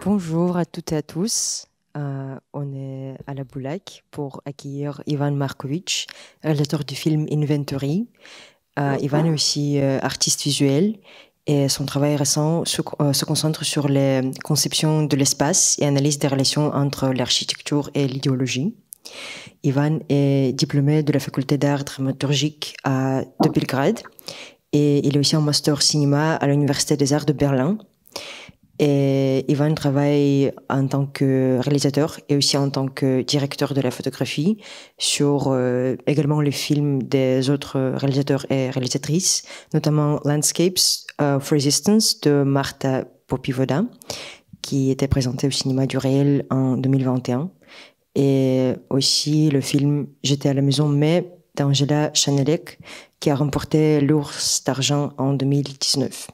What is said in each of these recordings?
Bonjour à toutes et à tous. On est à la Boulac pour accueillir Ivan Marković, réalisateur du film Inventory. Ivan est aussi artiste visuel et son travail récent se concentre sur les conceptions de l'espace et analyse des relations entre l'architecture et l'idéologie. Ivan est diplômé de la faculté d'art dramaturgique de Belgrade et il est aussi en master cinéma à l'Université des Arts de Berlin. Et Ivan travaille en tant que réalisateur et aussi en tant que directeur de la photographie sur également les films des autres réalisateurs et réalisatrices, notamment Landscapes of Resistance de Marta Popivoda, qui était présenté au cinéma du réel en 2021. Et aussi le film J'étais à la maison, mais d'Angela Chanelec, qui a remporté l'Ours d'argent en 2019.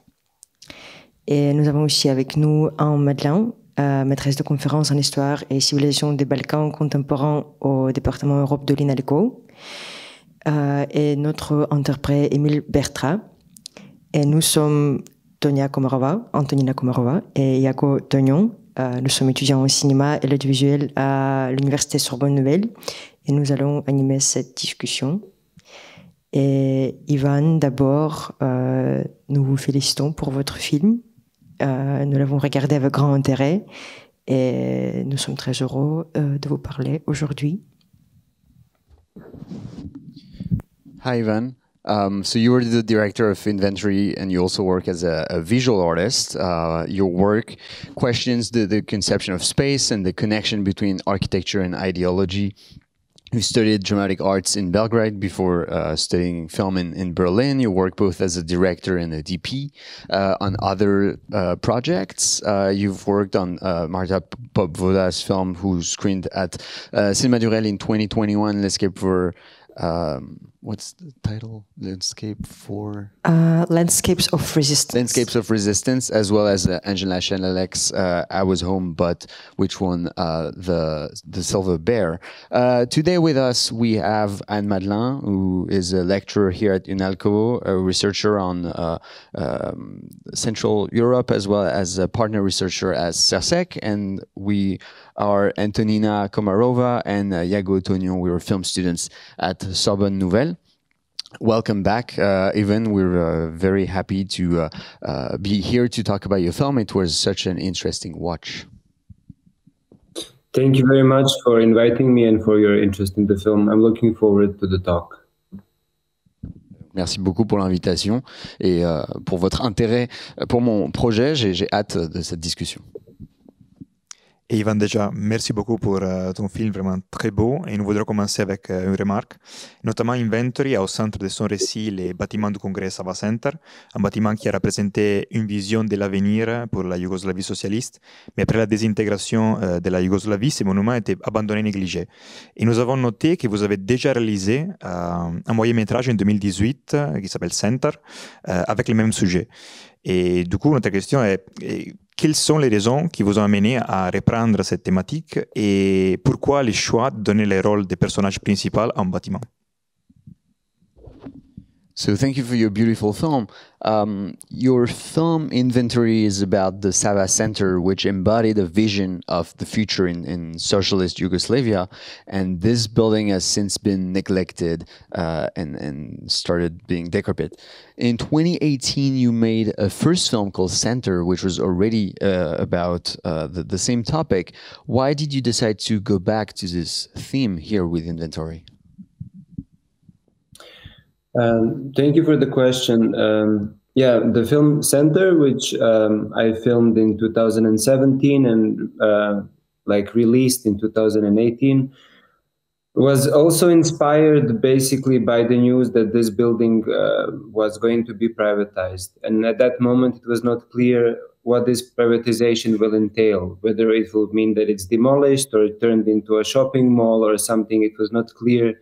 Et nous avons aussi avec nous Anne Madeleine, maîtresse de conférences en histoire et civilisation des Balkans contemporains au département Europe de l'INALCO, et notre interprète Émile Bertra. Et nous sommes Antonina Komarova et Jaco Tognon. Nous sommes étudiants au cinéma et l'audiovisuel à l'Université Sorbonne Nouvelle et nous allons animer cette discussion. Et Ivan, d'abord, nous vous félicitons pour votre film. Nous l'avons regardé avec grand intérêt et nous sommes très heureux de vous parler aujourd'hui. Hi, Ivan. So you were the director of Inventory, and you also work as a visual artist. Your work questions the conception of space and the connection between architecture and ideology. You studied dramatic arts in Belgrade before studying film in Berlin. You work both as a director and a DP on other projects. You've worked on Marta Popvoda's film, who screened at Cinema du Réel in 2021, L'Escape for... what's the title? Landscapes of Resistance. Landscapes of Resistance, as well as Angela Chanelek's I Was Home, but which won the Silver Bear. Today with us we have Anne Madeleine, who is a lecturer here at UNALCO, a researcher on Central Europe, as well as a partner researcher at CERSEC, and we are Antonina Komarova and Jago Tognon. We were film students at Sorbonne Nouvelle. Welcome back, Ivan. We're very happy to be here to talk about your film. It was such an interesting watch. Thank you very much for inviting me and for your interest in the film. I'm looking forward to the talk. Merci beaucoup pour l'invitation et pour votre intérêt pour mon projet. J'ai hâte de cette discussion. Et Ivan, déjà, merci beaucoup pour ton film vraiment très beau. Et nous voudrions commencer avec une remarque. Notamment, Inventory a au centre de son récit les bâtiments du congrès Sava Centar, un bâtiment qui a représenté une vision de l'avenir pour la Yougoslavie socialiste. Mais après la désintégration de la Yougoslavie, ces monuments étaient abandonnés et négligés. Et nous avons noté que vous avez déjà réalisé un moyen-métrage en 2018 qui s'appelle Centar, avec le même sujet. Et du coup, notre question est quelles sont les raisons qui vous ont amené à reprendre cette thématique et pourquoi le choix de donner le rôle des personnages principaux à un bâtiment? So thank you for your beautiful film. Your film Inventory is about the Sava Centar, which embodied a vision of the future in socialist Yugoslavia. And this building has since been neglected and started being decrepit. In 2018, you made a first film called Center, which was already about the same topic. Why did you decide to go back to this theme here with Inventory? Thank you for the question. Yeah, the film Center, which I filmed in 2017 and released in 2018, was also inspired basically by the news that this building was going to be privatized. And at that moment, it was not clear what this privatization will entail, whether it will mean that it's demolished or turned into a shopping mall or something. It was not clear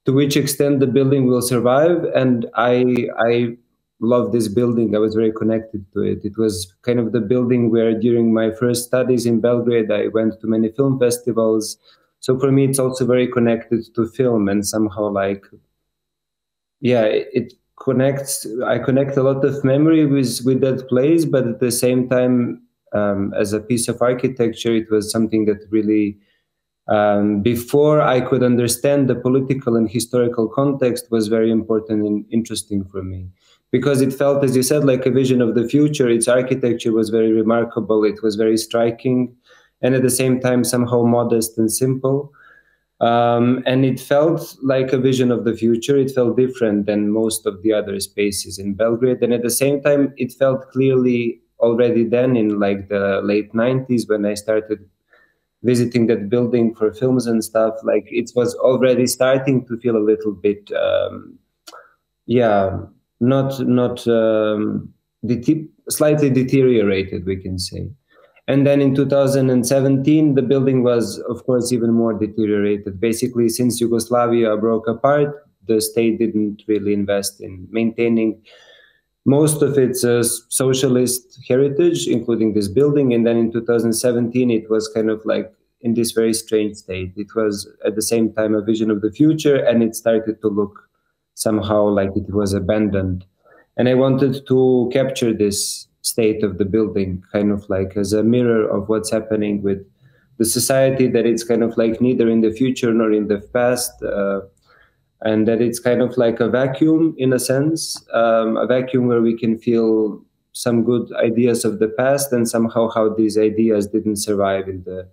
to which extent the building will survive. And I love this building. I was very connected to it. It was kind of the building where during my first studies in Belgrade, I went to many film festivals. So for me, it's also very connected to film and somehow it connects. I connect a lot of memory with that place, but at the same time, as a piece of architecture, it was something that really, before I could understand the political and historical context, was very important and interesting for me. Because it felt, as you said, like a vision of the future. Its architecture was very remarkable. It was very striking, and at the same time, somehow modest and simple. And it felt like a vision of the future. It felt different than most of the other spaces in Belgrade. And at the same time, it felt clearly already then in like the late 90s when I started visiting that building for films and stuff, like it was already starting to feel a little bit, slightly deteriorated, we can say. And then in 2017, the building was, of course, even more deteriorated. Basically, since Yugoslavia broke apart, the state didn't really invest in maintaining most of its socialist heritage, including this building. And then in 2017, it was kind of like in this very strange state. It was at the same time a vision of the future, and it started to look somehow like it was abandoned. And I wanted to capture this state of the building, kind of like as a mirror of what's happening with the society, that it's kind of like neither in the future nor in the past, and that it's kind of like a vacuum in a sense, a vacuum where we can feel some good ideas of the past and somehow how these ideas didn't survive in the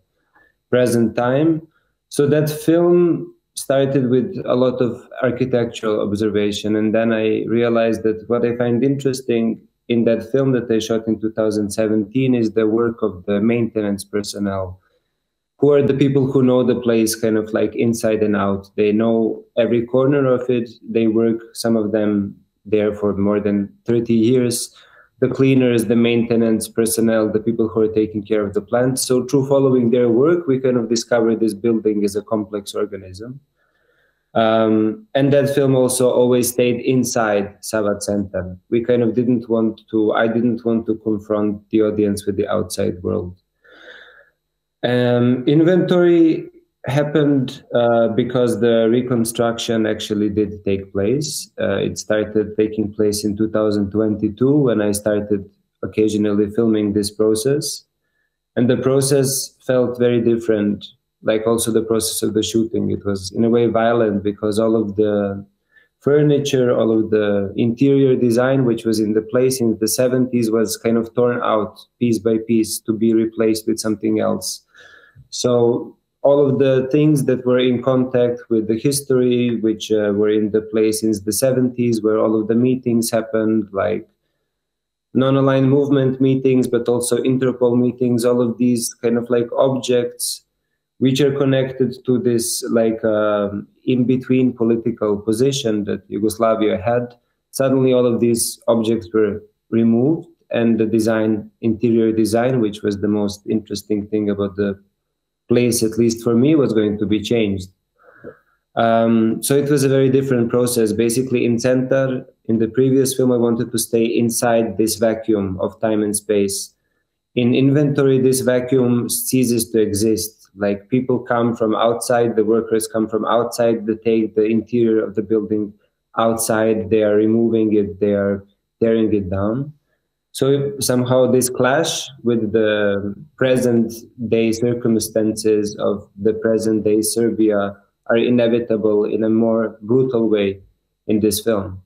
present time. So that film started with a lot of architectural observation, and then I realized that what I find interesting in that film that I shot in 2017 is the work of the maintenance personnel, who are the people who know the place kind of like inside and out. They know every corner of it. They work, some of them, there for more than 30 years. The cleaners, the maintenance personnel, the people who are taking care of the plant. So through following their work, we kind of discovered this building is a complex organism. And that film also always stayed inside Sava Centar. We kind of I didn't want to confront the audience with the outside world. Inventory happened because the reconstruction actually did take place. It started taking place in 2022 when I started occasionally filming this process. And the process felt very different, like also the process of the shooting. It was in a way violent because all of the furniture, all of the interior design, which was in the place in the 70s, was kind of torn out piece by piece to be replaced with something else. So all of the things that were in contact with the history, which were in the place since the 70s, where all of the meetings happened, like non-aligned movement meetings, but also Interpol meetings, all of these kind of like objects which are connected to this like in-between political position that Yugoslavia had. Suddenly all of these objects were removed, and the design, interior design, which was the most interesting thing about the place, at least for me, was going to be changed. So it was a very different process. Basically in Centar, in the previous film, I wanted to stay inside this vacuum of time and space. In Inventory, this vacuum ceases to exist. Like people come from outside, the workers come from outside, they take the interior of the building outside, they are removing it, they are tearing it down. So somehow this clash with the present day circumstances of the present day Serbia are inevitable in a more brutal way in this film.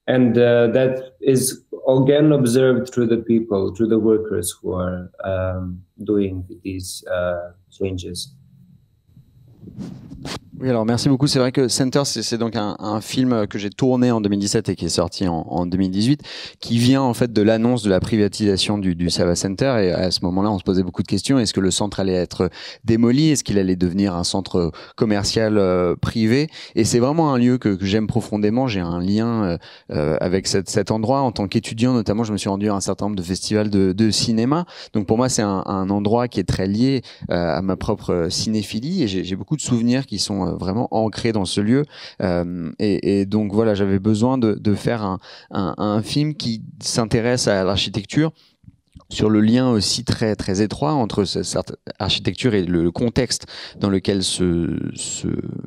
And that is again observed through the people, through the workers who are doing these changes. Oui, alors merci beaucoup. C'est vrai que Center, c'est donc un film que j'ai tourné en 2017 et qui est sorti en 2018, qui vient en fait de l'annonce de la privatisation du Sava Centar. Et à ce moment-là, on se posait beaucoup de questions. Est-ce que le centre allait être démoli? Est-ce qu'il allait devenir un centre commercial privé? Et c'est vraiment un lieu que j'aime profondément. J'ai un lien avec cet endroit. En tant qu'étudiant, notamment, je me suis rendu à un certain nombre de festivals de cinéma. Donc pour moi, c'est un endroit qui est très lié à ma propre cinéphilie. Et j'ai beaucoup de souvenirs qui sont vraiment ancré dans ce lieu, et donc voilà, j'avais besoin de faire un film qui s'intéresse à l'architecture sur le lien aussi très, très étroit entre cette architecture et le contexte dans lequel ce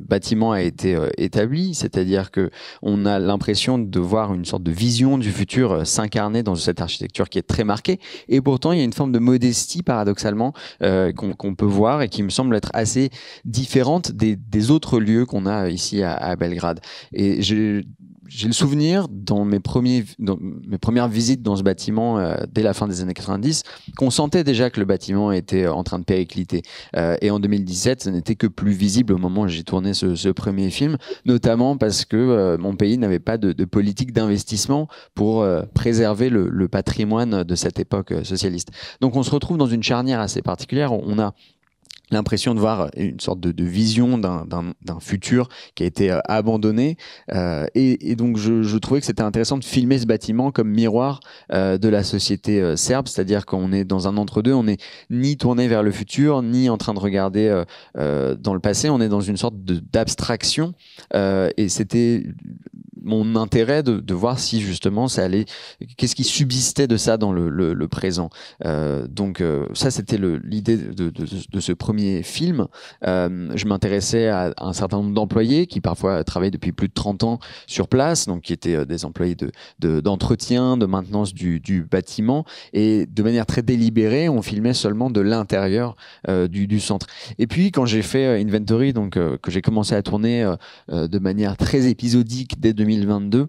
bâtiment a été établi. C'est-à-dire que on a l'impression de voir une sorte de vision du futur s'incarner dans cette architecture qui est très marquée. Et pourtant, il y a une forme de modestie, paradoxalement, qu'on peut voir et qui me semble être assez différente des autres lieux qu'on a ici à Belgrade. Et j'ai le souvenir, dans mes premières visites dans ce bâtiment, dès la fin des années 90, qu'on sentait déjà que le bâtiment était en train de péricliter. Et en 2017, ce n'était que plus visible au moment où j'ai tourné ce premier film, notamment parce que mon pays n'avait pas de politique d'investissement pour préserver le patrimoine de cette époque socialiste. Donc on se retrouve dans une charnière assez particulière. On a l'impression de voir une sorte de vision d'un futur qui a été abandonné. Et donc, je trouvais que c'était intéressant de filmer ce bâtiment comme miroir de la société serbe, c'est-à-dire qu'on est dans un entre-deux, on n'est ni tourné vers le futur, ni en train de regarder dans le passé, on est dans une sorte d'abstraction. Et c'était mon intérêt de voir si justement ça allait, qu'est-ce qui subsistait de ça dans le présent. Donc ça c'était l'idée de ce premier film. Je m'intéressais à un certain nombre d'employés qui parfois travaillaient depuis plus de 30 ans sur place, donc qui étaient des employés d'entretien, de maintenance du bâtiment, et de manière très délibérée, on filmait seulement de l'intérieur du centre. Et puis quand j'ai fait Inventory, donc que j'ai commencé à tourner de manière très épisodique dès 2022,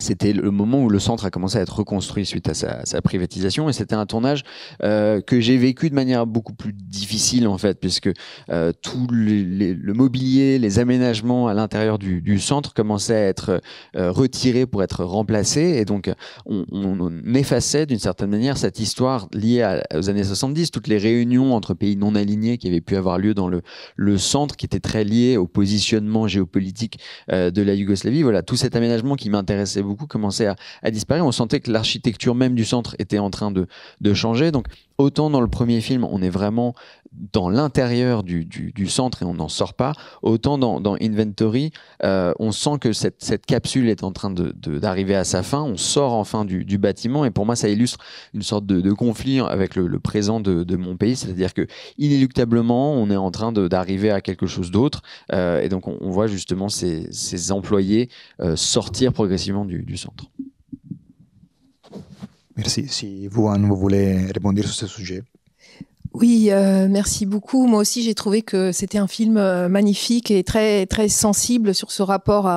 c'était le moment où le centre a commencé à être reconstruit suite à sa privatisation, et c'était un tournage que j'ai vécu de manière beaucoup plus difficile en fait, puisque tout le mobilier, les aménagements à l'intérieur du centre commençaient à être retirés pour être remplacés, et donc on effaçait d'une certaine manière cette histoire liée aux années 70, toutes les réunions entre pays non alignés qui avaient pu avoir lieu dans le centre, qui étaient très liés au positionnement géopolitique de la Yougoslavie. Voilà, tout cet aménagement qui m'intéressait beaucoup commençait à disparaître. On sentait que l'architecture même du centre était en train de changer. Donc, autant dans le premier film, on est vraiment dans l'intérieur du centre et on n'en sort pas, autant dans Inventory, on sent que cette capsule est en train d'arriver à sa fin. On sort enfin du bâtiment, et pour moi, ça illustre une sorte de conflit avec le présent de mon pays. C'est-à-dire que, inéluctablement, on est en train d'arriver à quelque chose d'autre. Et donc, on voit justement ces employés sortir progressivement du centre. Merci. Si vous voulez répondre sur ce sujet. Oui, merci beaucoup. Moi aussi, j'ai trouvé que c'était un film magnifique et très très sensible sur ce rapport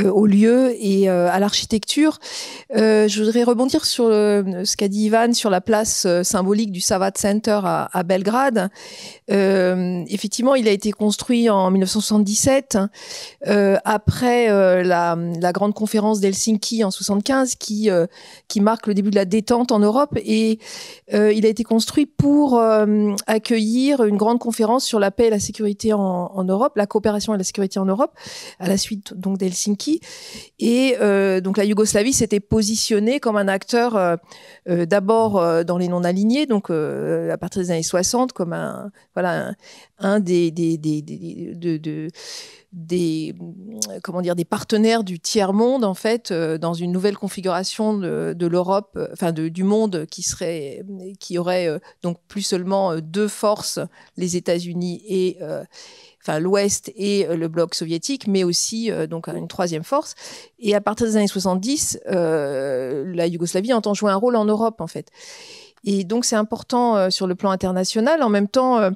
au lieu et à l'architecture. Je voudrais rebondir sur ce qu'a dit Ivan sur la place symbolique du Sava Centar à Belgrade. Effectivement, il a été construit en 1977 après la grande conférence d'Helsinki en 75 qui marque le début de la détente en Europe, et il a été construit pour accueillir une grande conférence sur la paix et la sécurité en Europe, la coopération et la sécurité en Europe, à la suite donc d'Helsinki. Et donc la Yougoslavie s'était positionnée comme un acteur d'abord dans les non-alignés, donc à partir des années 60, comme un des partenaires du tiers-monde, en fait, dans une nouvelle configuration de l'Europe, du monde qui aurait donc plus seulement deux forces, les États-Unis et l'Ouest et le bloc soviétique, mais aussi donc une troisième force. Et à partir des années 70, la Yougoslavie entend jouer un rôle en Europe, en fait. Et donc c'est important sur le plan international. En même temps,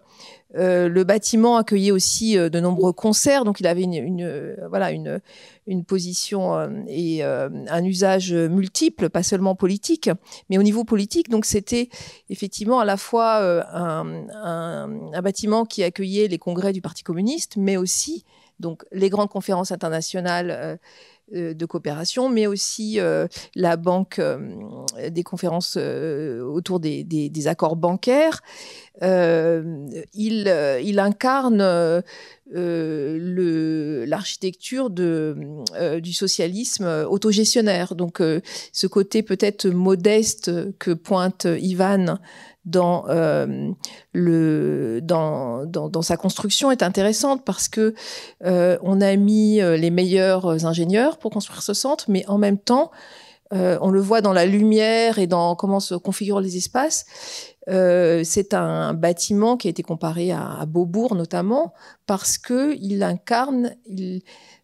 le bâtiment accueillait aussi de nombreux concerts, donc il avait une position et un usage multiple, pas seulement politique, mais au niveau politique. Donc c'était effectivement à la fois un bâtiment qui accueillait les congrès du Parti communiste, mais aussi donc les grandes conférences internationales de coopération, mais aussi la banque des conférences autour des accords bancaires. Il incarne l'architecture du socialisme autogestionnaire. Donc, ce côté peut-être modeste que pointe Ivan dans sa construction est intéressante, parce que on a mis les meilleurs ingénieurs pour construire ce centre, mais en même temps On le voit dans la lumière et dans comment se configurent les espaces. C'est un bâtiment qui a été comparé à Beaubourg notamment parce qu'il incarne,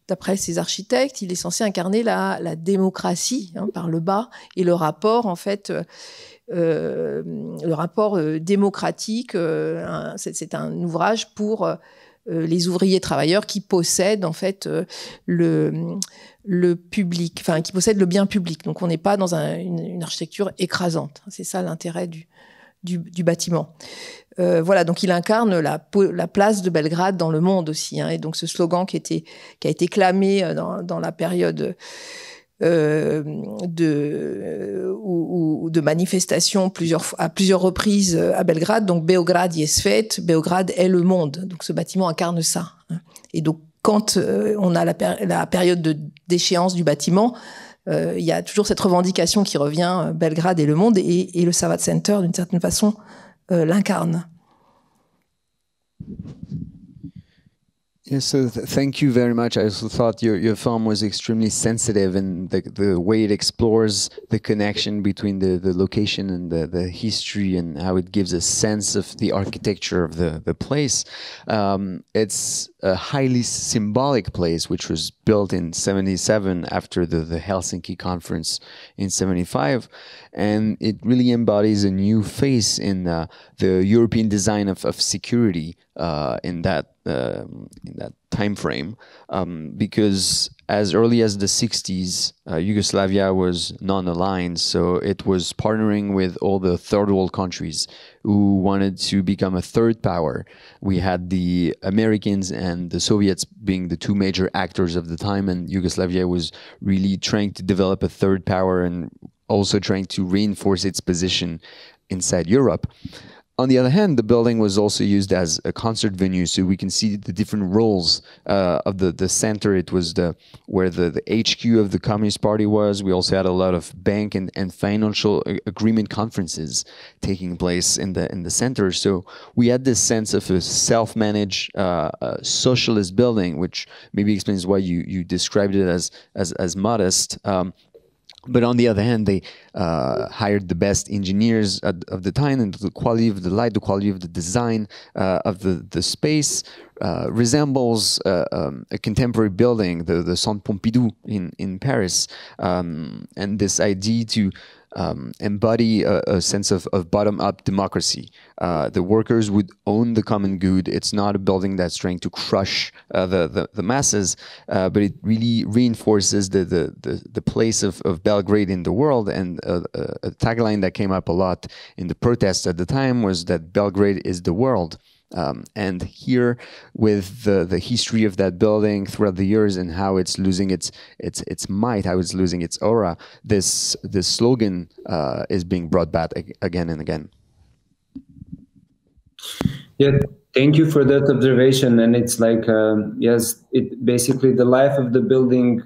d'après ses architectes, il est censé incarner la démocratie par le bas et le rapport en fait. Le rapport démocratique, c'est un ouvrage pour les ouvriers travailleurs qui possèdent en fait le public, enfin qui possèdent le bien public. Donc on n'est pas dans une architecture écrasante. C'est ça l'intérêt du bâtiment. Voilà, donc il incarne la place de Belgrade dans le monde aussi. Et donc ce slogan qui a été clamé dans la période de manifestations à plusieurs reprises à Belgrade, donc Beograd je svet, Beograd est le monde. Donc ce bâtiment incarne ça. Et donc quand on a la période d'échéance du bâtiment, il y a toujours cette revendication qui revient, Belgrade est le monde, et le Sava Centar d'une certaine façon l'incarne. Yeah, so thank you very much. I also thought your film was extremely sensitive in the way it explores the connection between the location and the history and how it gives a sense of the architecture of the place. It's a highly symbolic place which was built in 77 after the Helsinki conference in 75, and it really embodies a new phase in the European design of security in that time frame, because as early as the 60s, Yugoslavia was non-aligned, so it was partnering with all the third world countries who wanted to become a third power. We had the Americans and the Soviets being the two major actors of the time, and Yugoslavia was really trying to develop a third power and also trying to reinforce its position inside Europe. On the other hand, the building was also used as a concert venue, so we can see the different roles of the center. It was where the HQ of the Communist Party was. We also had a lot of bank and financial agreement conferences taking place in the center. So we had this sense of a self-managed socialist building, which maybe explains why you described it as modest. But on the other hand, they hired the best engineers of the time, and the quality of the light, the quality of the design of the space resembles a contemporary building, the Centre Pompidou in Paris. And this idea to embody a sense of bottom-up democracy. The workers would own the common good. It's not a building that's trying to crush the masses, but it really reinforces the place of Belgrade in the world. And a tagline that came up a lot in the protests at the time was that Belgrade is the world. And here, with the history of that building throughout the years and how it's losing its might, how it's losing its aura, this slogan is being brought back again and again. Yeah, thank you for that observation. And it's like, yes, it basically the life of the building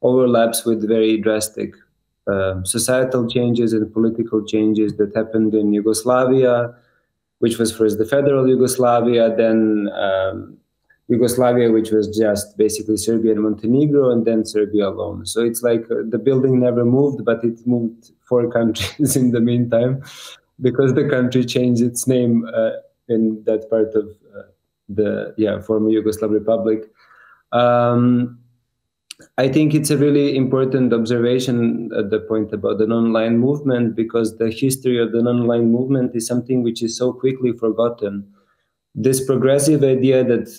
overlaps with very drastic societal changes and political changes that happened in Yugoslavia, which was first the federal Yugoslavia, then Yugoslavia, which was just basically Serbia and Montenegro, and then Serbia alone. So it's like the building never moved, but it moved 4 countries in the meantime, because the country changed its name in that part of the former Yugoslav Republic. I think it's a really important observation at the point about the non-aligned movement, because the history of the non-aligned movement is something which is so quickly forgotten. This progressive idea that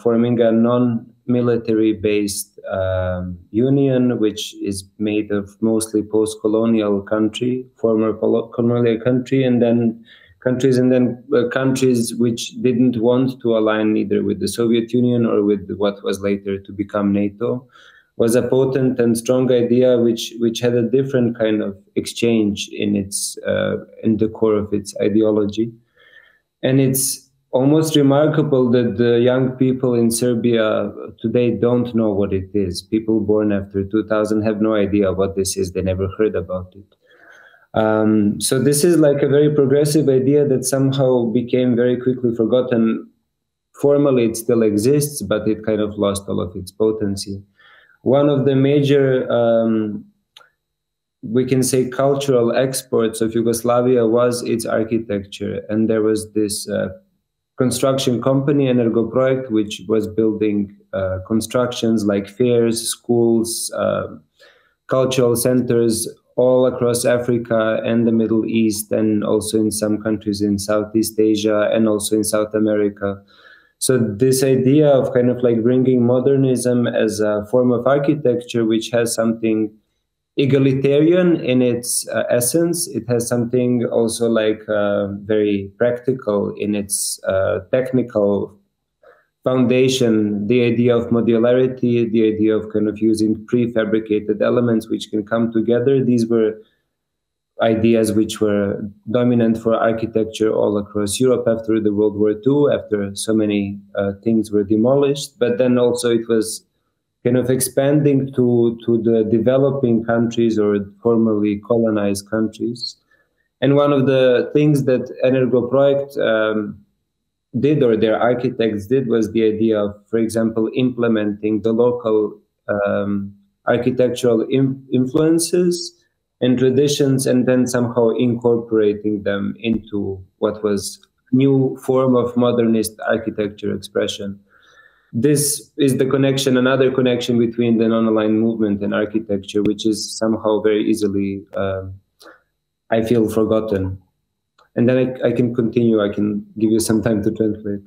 forming a non-military based union, which is made of mostly post-colonial country, former colonial country, and then countries which didn't want to align either with the Soviet Union or with what was later to become NATO, was a potent and strong idea which had a different kind of exchange in its in the core of its ideology. And it's almost remarkable that the young people in Serbia today don't know what it is. People born after 2000 have no idea what this is. They never heard about it. So this is like a very progressive idea that somehow became very quickly forgotten. Formally, it still exists, but it kind of lost all of its potency. One of the major we can say, cultural exports of Yugoslavia was its architecture. And there was this construction company, Energoprojekt, which was building constructions like fairs, schools, cultural centers all across Africa and the Middle East, and also in some countries in Southeast Asia and also in South America. So this idea of kind of like bringing modernism as a form of architecture, which has something egalitarian in its essence, it has something also like very practical in its technical foundation, the idea of modularity, the idea of kind of using prefabricated elements which can come together. These were ideas which were dominant for architecture all across Europe after the World War II, after so many things were demolished. But then also it was kind of expanding to the developing countries or formerly colonized countries. And one of the things that Energoprojekt did, or their architects did, was the idea of, for example, implementing the local architectural influences and traditions, and then somehow incorporating them into what was a new form of modernist architecture expression. This is the connection, another connection between the non-aligned movement and architecture, which is somehow very easily, I feel, forgotten. And then I can continue, I can give you some time to translate.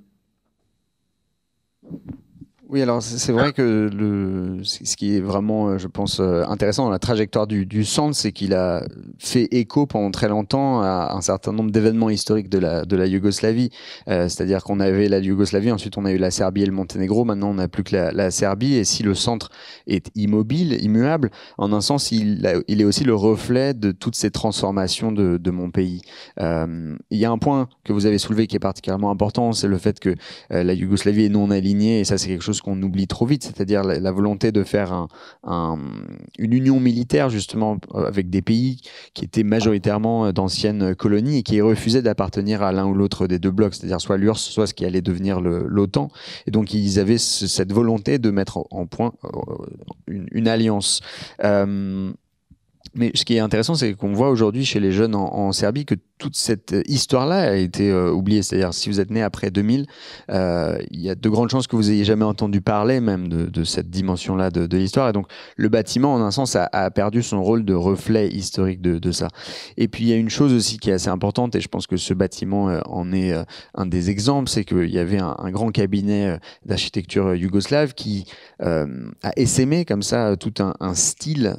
Oui, alors c'est vrai que ce qui est vraiment, je pense, intéressant dans la trajectoire du centre, c'est qu'il a fait écho pendant très longtemps à un certain nombre d'événements historiques de la Yougoslavie. C'est-à-dire qu'on avait la Yougoslavie, ensuite on a eu la Serbie et le Monténégro, maintenant on n'a plus que la Serbie. Et si le centre est immobile, immuable, en un sens, il est aussi le reflet de toutes ces transformations de mon pays. Il y a un point que vous avez soulevé qui est particulièrement important, c'est le fait que la Yougoslavie est non alignée, et ça c'est quelque chose qu'on oublie trop vite, c'est-à-dire la volonté de faire une union militaire justement avec des pays qui étaient majoritairement d'anciennes colonies et qui refusaient d'appartenir à l'un ou l'autre des deux blocs, c'est-à-dire soit l'URSS, soit ce qui allait devenir l'OTAN. Et donc ils avaient cette volonté de mettre en point une alliance. Mais ce qui est intéressant, c'est qu'on voit aujourd'hui chez les jeunes en Serbie que toute cette histoire-là a été oubliée. C'est-à-dire, si vous êtes né après 2000, il y a de grandes chances que vous ayez jamais entendu parler même de cette dimension-là de l'histoire. Et donc, le bâtiment, en un sens, a perdu son rôle de reflet historique de ça. Et puis, il y a une chose aussi qui est assez importante, et je pense que ce bâtiment en est un des exemples, c'est qu'il y avait un grand cabinet d'architecture yougoslave qui a essaimé comme ça tout un style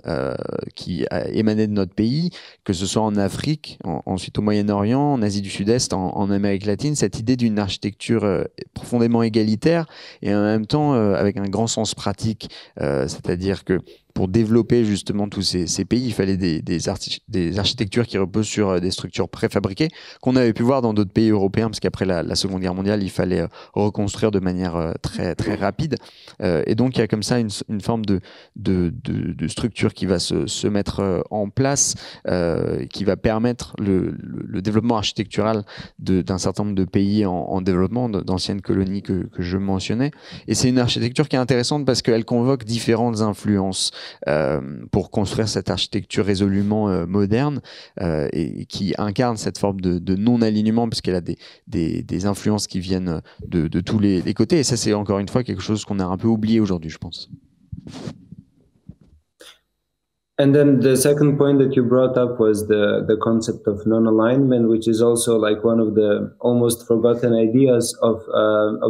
qui a émané de notre pays, que ce soit en Afrique, ensuite au Moyen-Orient, en Asie du Sud-Est, en Amérique latine, cette idée d'une architecture profondément égalitaire et en même temps avec un grand sens pratique, c'est-à-dire que pour développer justement tous ces pays, il fallait des architectures qui reposent sur des structures préfabriquées qu'on avait pu voir dans d'autres pays européens, parce qu'après la Seconde Guerre mondiale, il fallait reconstruire de manière très, très rapide. Et donc, il y a comme ça une forme de structure qui va se mettre en place, qui va permettre le développement architectural d'un certain nombre de pays en développement, d'anciennes colonies que je mentionnais. Et c'est une architecture qui est intéressante parce qu'elle convoque différentes influences pour construire cette architecture résolument moderne et qui incarne cette forme de non-alignement, puisqu'elle a des influences qui viennent de tous les côtés. Et ça, c'est encore une fois quelque chose qu'on a un peu oublié aujourd'hui, je pense. And then the second point that you brought up was the concept of non-alignment, which is also like one of the almost forgotten ideas of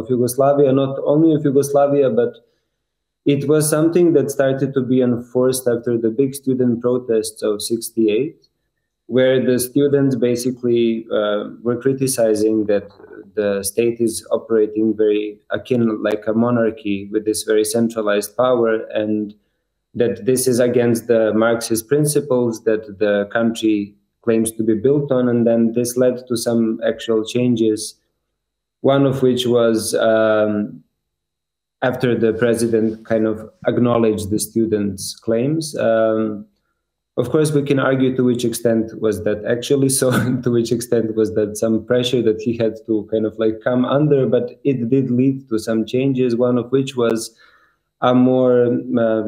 Yugoslavia, not only of Yugoslavia, but it was something that started to be enforced after the big student protests of '68, where the students basically were criticizing that the state is operating very akin like a monarchy with this very centralized power, and that this is against the Marxist principles that the country claims to be built on. And then this led to some actual changes, one of which was after the president kind of acknowledged the students' claims. Of course, we can argue to which extent was that actually so, to which extent was that some pressure that he had to kind of like come under, but it did lead to some changes, one of which was a more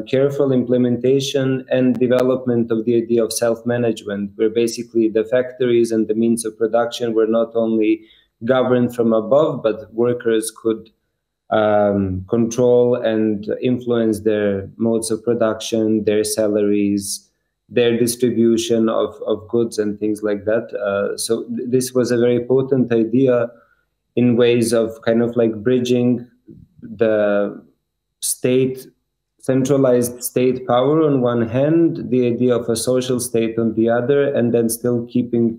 careful implementation and development of the idea of self-management, where basically the factories and the means of production were not only governed from above, but workers could control and influence their modes of production, their salaries, their distribution of goods and things like that. So this was a very potent idea in ways of kind of like bridging the centralized state power on one hand, the idea of a social state on the other, and then still keeping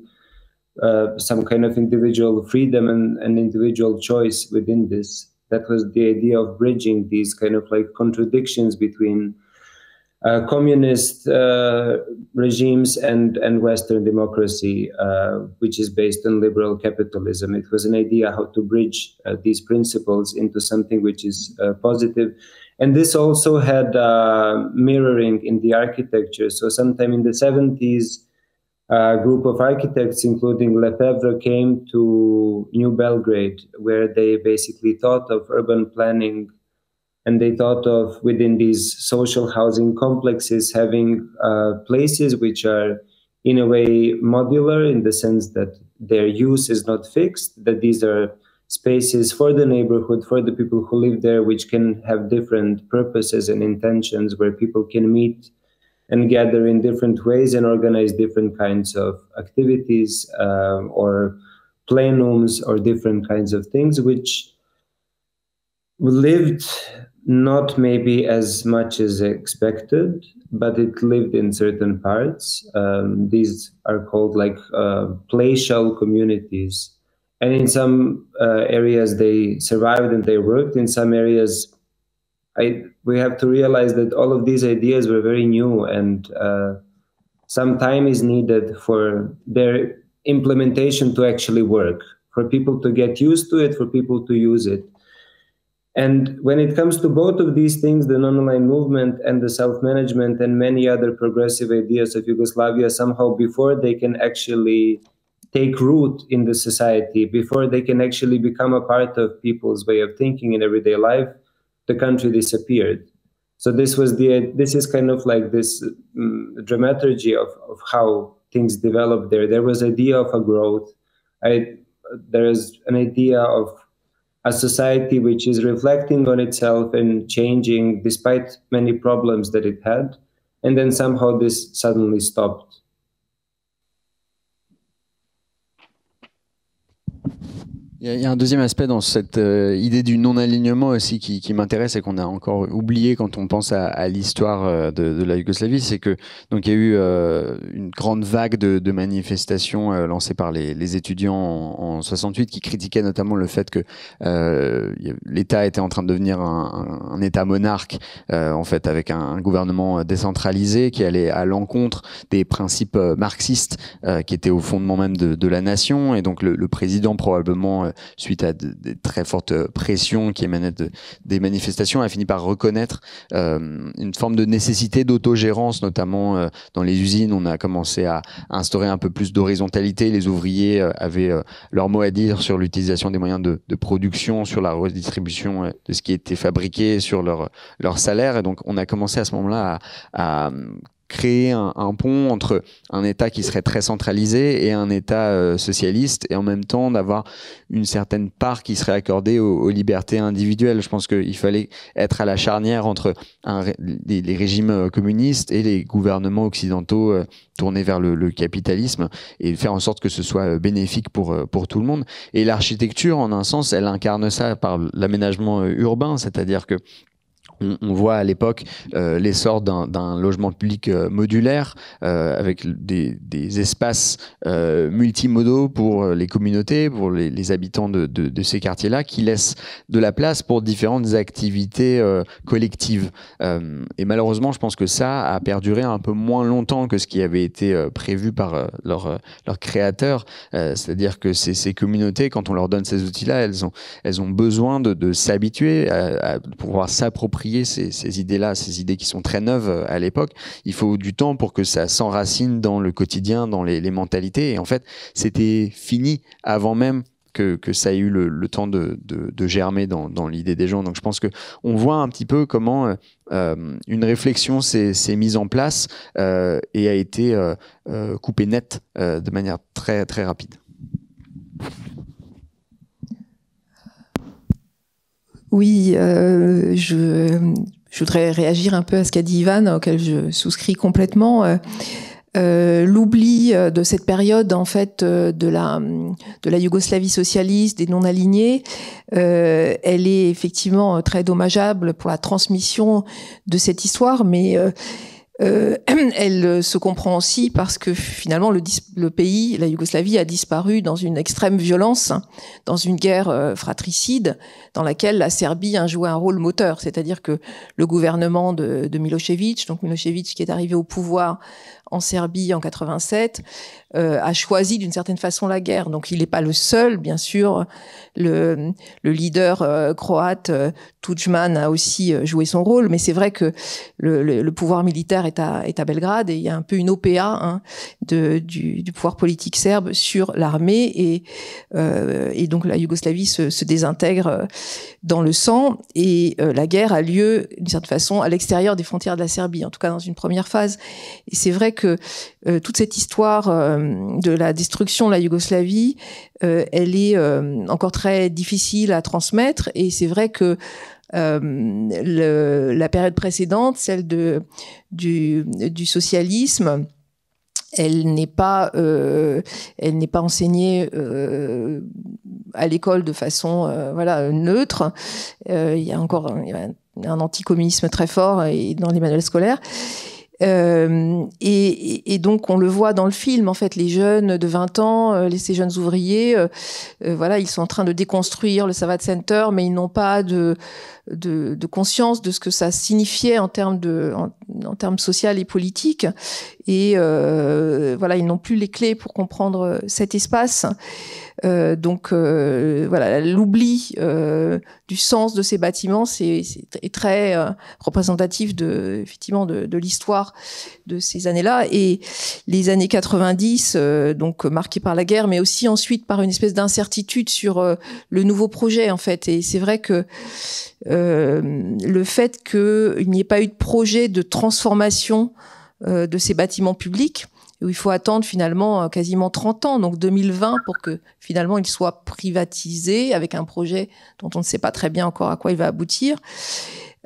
some kind of individual freedom and individual choice within this. That was the idea of bridging these kind of like contradictions between communist regimes and Western democracy, which is based on liberal capitalism. It was an idea how to bridge these principles into something which is positive. And this also had mirroring in the architecture. So sometime in the 70s, a group of architects, including Lefebvre, came to New Belgrade, where they basically thought of urban planning. And they thought of, within these social housing complexes, having places which are in a way modular, in the sense that their use is not fixed, that these are spaces for the neighborhood, for the people who live there, which can have different purposes and intentions, where people can meet and gather in different ways and organize different kinds of activities or plenums or different kinds of things, which lived not maybe as much as expected, but it lived in certain parts. These are called like palatial communities. And in some areas they survived and they worked. In some areas, we have to realize that all of these ideas were very new, and some time is needed for their implementation to actually work, for people to get used to it, for people to use it. And when it comes to both of these things, the non-aligned movement and the self-management and many other progressive ideas of Yugoslavia, somehow before they can actually take root in the society, before they can actually become a part of people's way of thinking in everyday life, the country disappeared. So this is kind of like this dramaturgy of how things developed there. There was idea of a growth. There is an idea of a society which is reflecting on itself and changing despite many problems that it had. And then somehow this suddenly stopped. Il y a un deuxième aspect dans cette idée du non-alignement aussi qui m'intéresse et qu'on a encore oublié quand on pense à l'histoire de la Yougoslavie, c'est que donc il y a eu une grande vague de manifestations lancées par les étudiants en 68 qui critiquaient notamment le fait que l'État était en train de devenir un État monarque en fait, avec un gouvernement décentralisé qui allait à l'encontre des principes marxistes qui étaient au fondement même de la nation. Et donc le président, probablement suite à des très fortes pressions qui émanaient des manifestations, a fini par reconnaître une forme de nécessité d'autogérance, notamment dans les usines. On a commencé à instaurer un peu plus d'horizontalité. Les ouvriers avaient leur mot à dire sur l'utilisation des moyens de production, sur la redistribution de ce qui était fabriqué, sur leur salaire. Et donc on a commencé à ce moment-là à créer un pont entre un État qui serait très centralisé et un État socialiste, et en même temps d'avoir une certaine part qui serait accordée aux libertés individuelles. Je pense qu'il fallait être à la charnière entre les régimes communistes et les gouvernements occidentaux tournés vers le capitalisme, et faire en sorte que ce soit bénéfique pour tout le monde. Et l'architecture, en un sens, elle incarne ça par l'aménagement urbain, c'est-à-dire que on voit à l'époque l'essor d'un logement public modulaire avec des espaces multimodaux pour les communautés, pour les habitants de ces quartiers-là, qui laissent de la place pour différentes activités collectives. Et malheureusement, je pense que ça a perduré un peu moins longtemps que ce qui avait été prévu par leurs créateurs. C'est-à-dire que ces communautés, quand on leur donne ces outils-là, elles ont besoin de s'habituer à pouvoir s'approprier ces idées-là, ces idées qui sont très neuves à l'époque. Il faut du temps pour que ça s'enracine dans le quotidien, dans les mentalités. Et en fait, c'était fini avant même que ça ait eu le temps de germer dans l'idée des gens. Donc je pense qu'on voit un petit peu comment une réflexion s'est mise en place et a été coupée nette de manière très, très rapide. Oui, je voudrais réagir un peu à ce qu'a dit Ivan, auquel je souscris complètement. L'oubli de cette période en fait de la Yougoslavie socialiste, des non-alignés, elle est effectivement très dommageable pour la transmission de cette histoire, mais elle se comprend aussi parce que finalement le pays, la Yougoslavie, a disparu dans une extrême violence, dans une guerre fratricide dans laquelle la Serbie a joué un rôle moteur. C'est-à-dire que le gouvernement de Milošević, donc Milošević qui est arrivé au pouvoir en Serbie en 87, a choisi d'une certaine façon la guerre. Donc il n'est pas le seul, bien sûr. Le leader croate Tudjman a aussi joué son rôle, mais c'est vrai que le pouvoir militaire est à Belgrade et il y a un peu une OPA du pouvoir politique serbe sur l'armée et donc la Yougoslavie se désintègre dans le sang et la guerre a lieu d'une certaine façon à l'extérieur des frontières de la Serbie, en tout cas dans une première phase. Et c'est vrai que toute cette histoire de la destruction de la Yougoslavie, elle est encore très difficile à transmettre et c'est vrai que la période précédente, celle du socialisme, elle n'est pas enseignée à l'école de façon neutre. Il y a un anticommunisme très fort dans les manuels scolaires. Et donc on le voit dans le film, en fait, les jeunes de 20 ans, ces jeunes ouvriers, ils sont en train de déconstruire le Sava Centar, mais ils n'ont pas de conscience de ce que ça signifiait en termes social et politique. Et ils n'ont plus les clés pour comprendre cet espace. L'oubli du sens de ces bâtiments est très représentatif effectivement de l'histoire de ces années-là et les années 90 donc marquées par la guerre mais aussi ensuite par une espèce d'incertitude sur le nouveau projet en fait. Et c'est vrai que le fait qu'il n'y ait pas eu de projet de transformation de ces bâtiments publics, où il faut attendre finalement quasiment 30 ans, donc 2020, pour que finalement il soit privatisé avec un projet dont on ne sait pas très bien encore à quoi il va aboutir.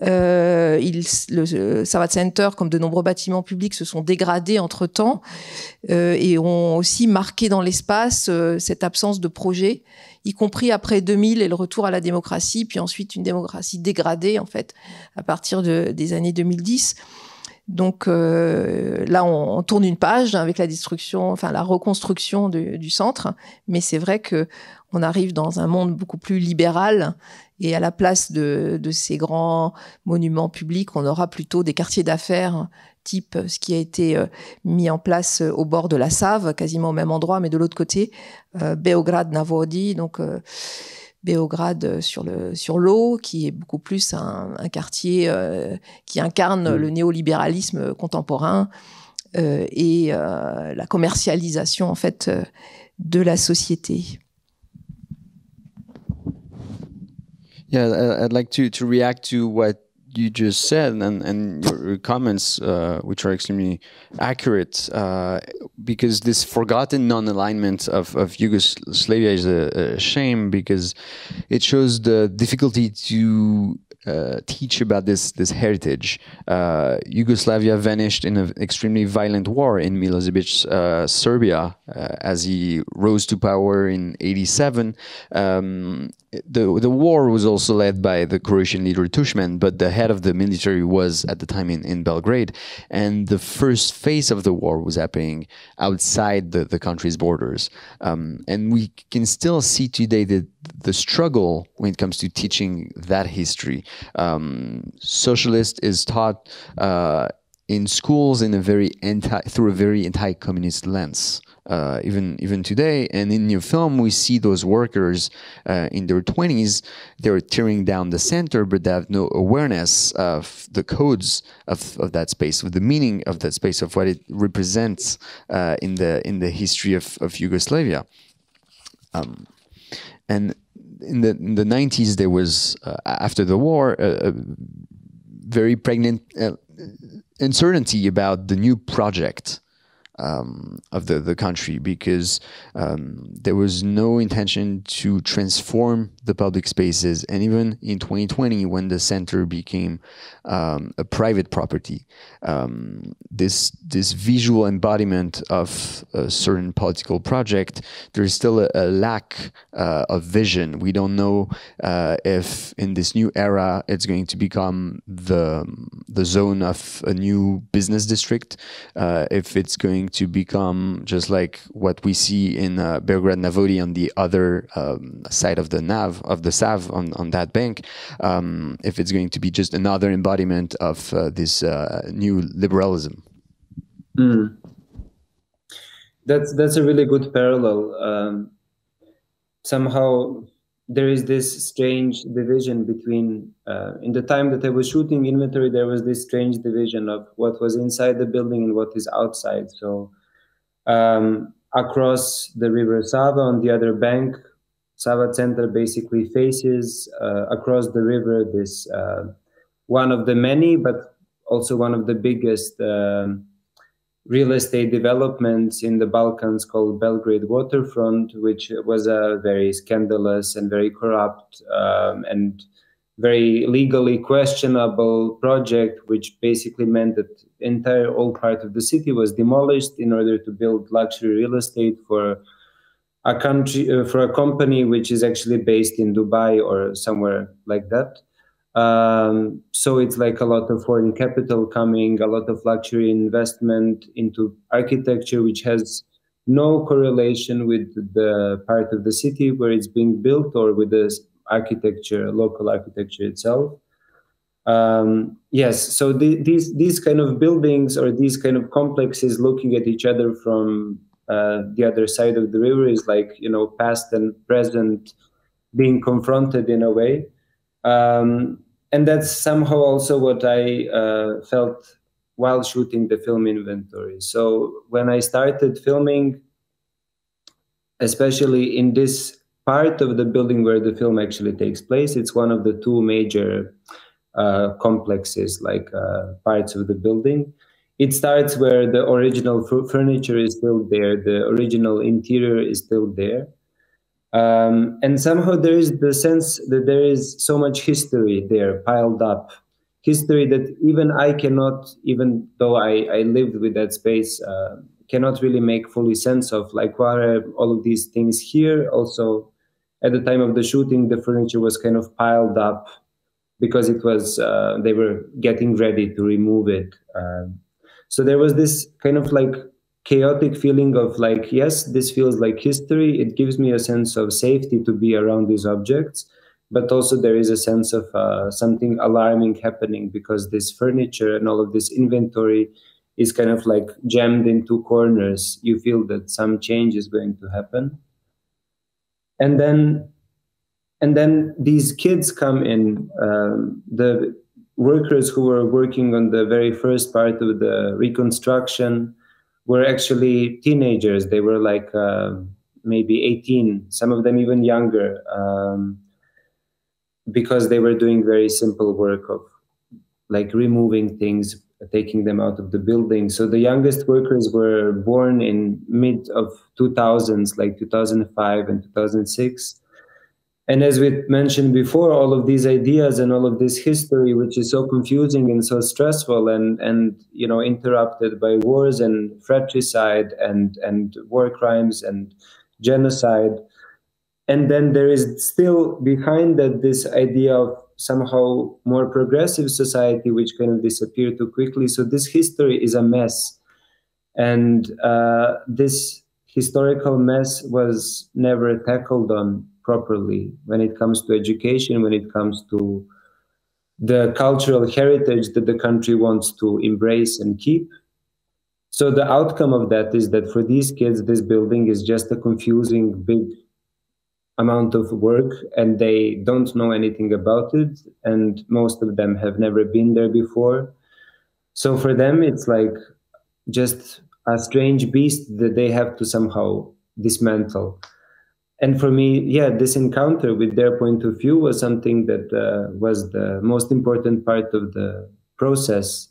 Le Sava Centar, comme de nombreux bâtiments publics, se sont dégradés entre-temps et ont aussi marqué dans l'espace cette absence de projet, y compris après 2000 et le retour à la démocratie, puis ensuite une démocratie dégradée en fait à partir des années 2010. Donc là, on tourne une page avec la destruction, la reconstruction du centre, mais c'est vrai que on arrive dans un monde beaucoup plus libéral et à la place de ces grands monuments publics, on aura plutôt des quartiers d'affaires type ce qui a été mis en place au bord de la Save, quasiment au même endroit, mais de l'autre côté, Beograd na Vodi, donc Beograd sur l'eau, qui est beaucoup plus un quartier qui incarne le néolibéralisme contemporain et la commercialisation en fait de la société. Yeah, I'd like to react to what you just said and your comments, which are extremely accurate, because this forgotten non-alignment of Yugoslavia is a shame, because it shows the difficulty to teach about this heritage. Yugoslavia vanished in an extremely violent war in Milosevic's Serbia as he rose to power in '87. The war was also led by the Croatian leader Tuđman, but the head of the military was at the time in Belgrade, and the first phase of the war was happening outside the country's borders. And we can still see today the struggle when it comes to teaching that history. Socialist is taught in schools through a very anti-communist lens. Even today, and in your film we see those workers in their 20s, they're tearing down the center, but they have no awareness of the codes of that space, of the meaning of that space, of what it represents in the history of Yugoslavia. And in the 90s, there was, after the war, a very pregnant uncertainty about the new project of the country, because there was no intention to transform the public spaces. And even in 2020, when the center became a private property, this visual embodiment of a certain political project, there's still a lack of vision. We don't know if in this new era it's going to become the zone of a new business district, if it's going to become just like what we see in Belgrade Navodi on the other side of the Sav on that bank, if it's going to be just another embodiment of this new liberalism. That's a really good parallel. Somehow there is this strange division between, in the time that I was shooting Inventory, there was this strange division of what was inside the building and what is outside. So across the river Sava, on the other bank, Sava Centar basically faces across the river this one of the many, but also one of the biggest real estate developments in the Balkans called Belgrade Waterfront, which was a very scandalous and very corrupt and very legally questionable project, which basically meant that the entire old part of the city was demolished in order to build luxury real estate for a country, for a company which is actually based in Dubai or somewhere like that. So it's like a lot of foreign capital coming, a lot of luxury investment into architecture, which has no correlation with the part of the city where it's being built or with the architecture, local architecture itself. Yes, so these kind of buildings or these kind of complexes looking at each other from the other side of the river is like, you know, past and present being confronted in a way. And that's somehow also what I felt while shooting the film Inventory. So when I started filming, especially in this part of the building where the film actually takes place, it's one of the two major complexes, like parts of the building. It starts where the original furniture is still there, the original interior is still there. And somehow there is the sense that there is so much history there piled up. History that even I cannot, even though I lived with that space, cannot really make fully sense of, like, why are all of these things here? Also, at the time of the shooting, the furniture was kind of piled up because it was, they were getting ready to remove it. So there was this kind of like chaotic feeling of like, yes, this feels like history. It gives me a sense of safety to be around these objects, but also there is a sense of something alarming happening because this furniture and all of this inventory is kind of like jammed into corners. You feel that some change is going to happen. And then these kids come in, the workers who were working on the very first part of the reconstruction were actually teenagers. They were like maybe 18, some of them even younger, because they were doing very simple work of like removing things, taking them out of the building. So the youngest workers were born in mid of 2000s, like 2005 and 2006. And as we mentioned before, all of these ideas and all of this history, which is so confusing and so stressful and you know, interrupted by wars and fratricide and war crimes and genocide. And then there is still behind that this idea of somehow more progressive society, which kind of disappeared too quickly. So this history is a mess. And this historical mess was never tackled on properly when it comes to education, when it comes to the cultural heritage that the country wants to embrace and keep. So the outcome of that is that for these kids, this building is just a confusing big amount of work and they don't know anything about it. And most of them have never been there before. So for them, it's like just a strange beast that they have to somehow dismantle. And for me, yeah, this encounter with their point of view was something that was the most important part of the process.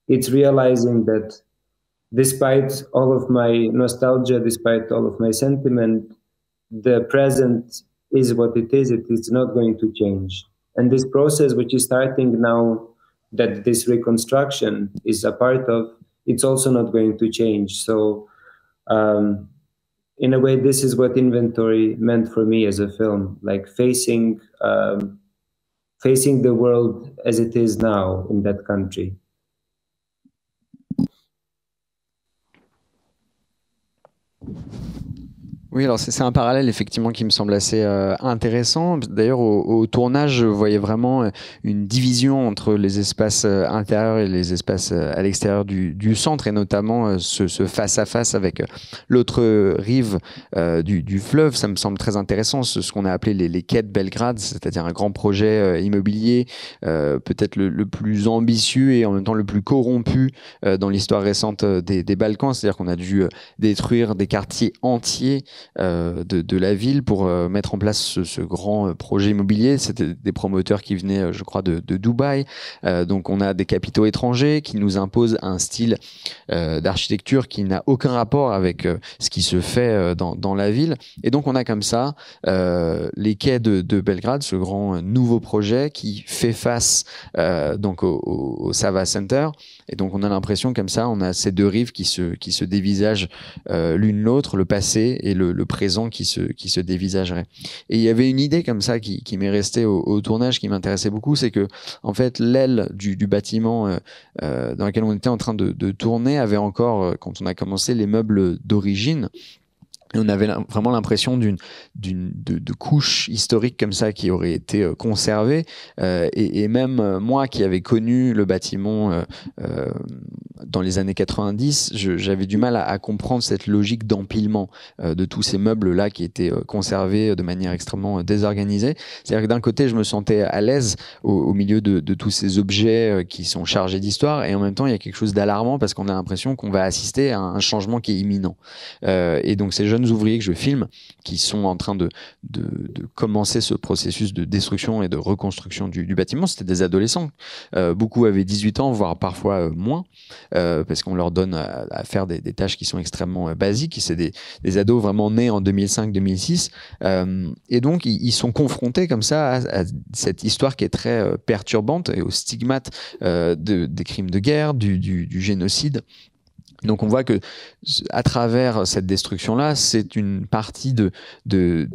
It's realizing that despite all of my nostalgia, despite all of my sentiment, the present is what it is. It is not going to change. And this process, which is starting now, that this reconstruction is a part of, it's also not going to change. So, in a way, this is what Inventory meant for me as a film, like facing the world as it is now in that country. Oui, alors c'est un parallèle effectivement qui me semble assez intéressant. D'ailleurs, au tournage, je voyais vraiment une division entre les espaces intérieurs et les espaces à l'extérieur du centre, et notamment ce face-à-face avec l'autre rive du fleuve. Ça me semble très intéressant, ce qu'on a appelé les quais de Belgrade, c'est-à-dire un grand projet immobilier, peut-être le plus ambitieux et en même temps le plus corrompu dans l'histoire récente des Balkans. C'est-à-dire qu'on a dû détruire des quartiers entiers de la ville pour mettre en place ce grand projet immobilier. C'était des promoteurs qui venaient, je crois, de Dubaï. Donc on a des capitaux étrangers qui nous imposent un style d'architecture qui n'a aucun rapport avec ce qui se fait dans la ville. Et donc on a comme ça les quais de Belgrade, ce grand nouveau projet qui fait face donc au Sava Centar. Et donc on a l'impression comme ça, on a ces deux rives qui se dévisagent l'une l'autre, le passé et le présent qui se dévisagerait. Et il y avait une idée comme ça qui m'est restée au tournage, qui m'intéressait beaucoup, c'est que en fait l'aile du bâtiment dans lequel on était en train de tourner avait encore, quand on a commencé, les meubles d'origine. Et on avait vraiment l'impression de couches historiques comme ça qui auraient été conservées. Et même moi qui avais connu le bâtiment dans les années 90, j'avais du mal à comprendre cette logique d'empilement de tous ces meubles-là qui étaient conservés de manière extrêmement désorganisée. C'est-à-dire que d'un côté, je me sentais à l'aise au milieu de tous ces objets qui sont chargés d'histoire, et en même temps, il y a quelque chose d'alarmant parce qu'on a l'impression qu'on va assister à un changement qui est imminent. Et donc, ces jeunes ouvriers que je filme, qui sont en train de commencer ce processus de destruction et de reconstruction du bâtiment, c'était des adolescents. Beaucoup avaient 18 ans, voire parfois moins, parce qu'on leur donne à faire des tâches qui sont extrêmement basiques. C'est des ados vraiment nés en 2005-2006. Et donc, ils sont confrontés comme ça à cette histoire qui est très perturbante et aux stigmates des crimes de guerre, du génocide. Donc on voit que à travers cette destruction-là, c'est une partie de ce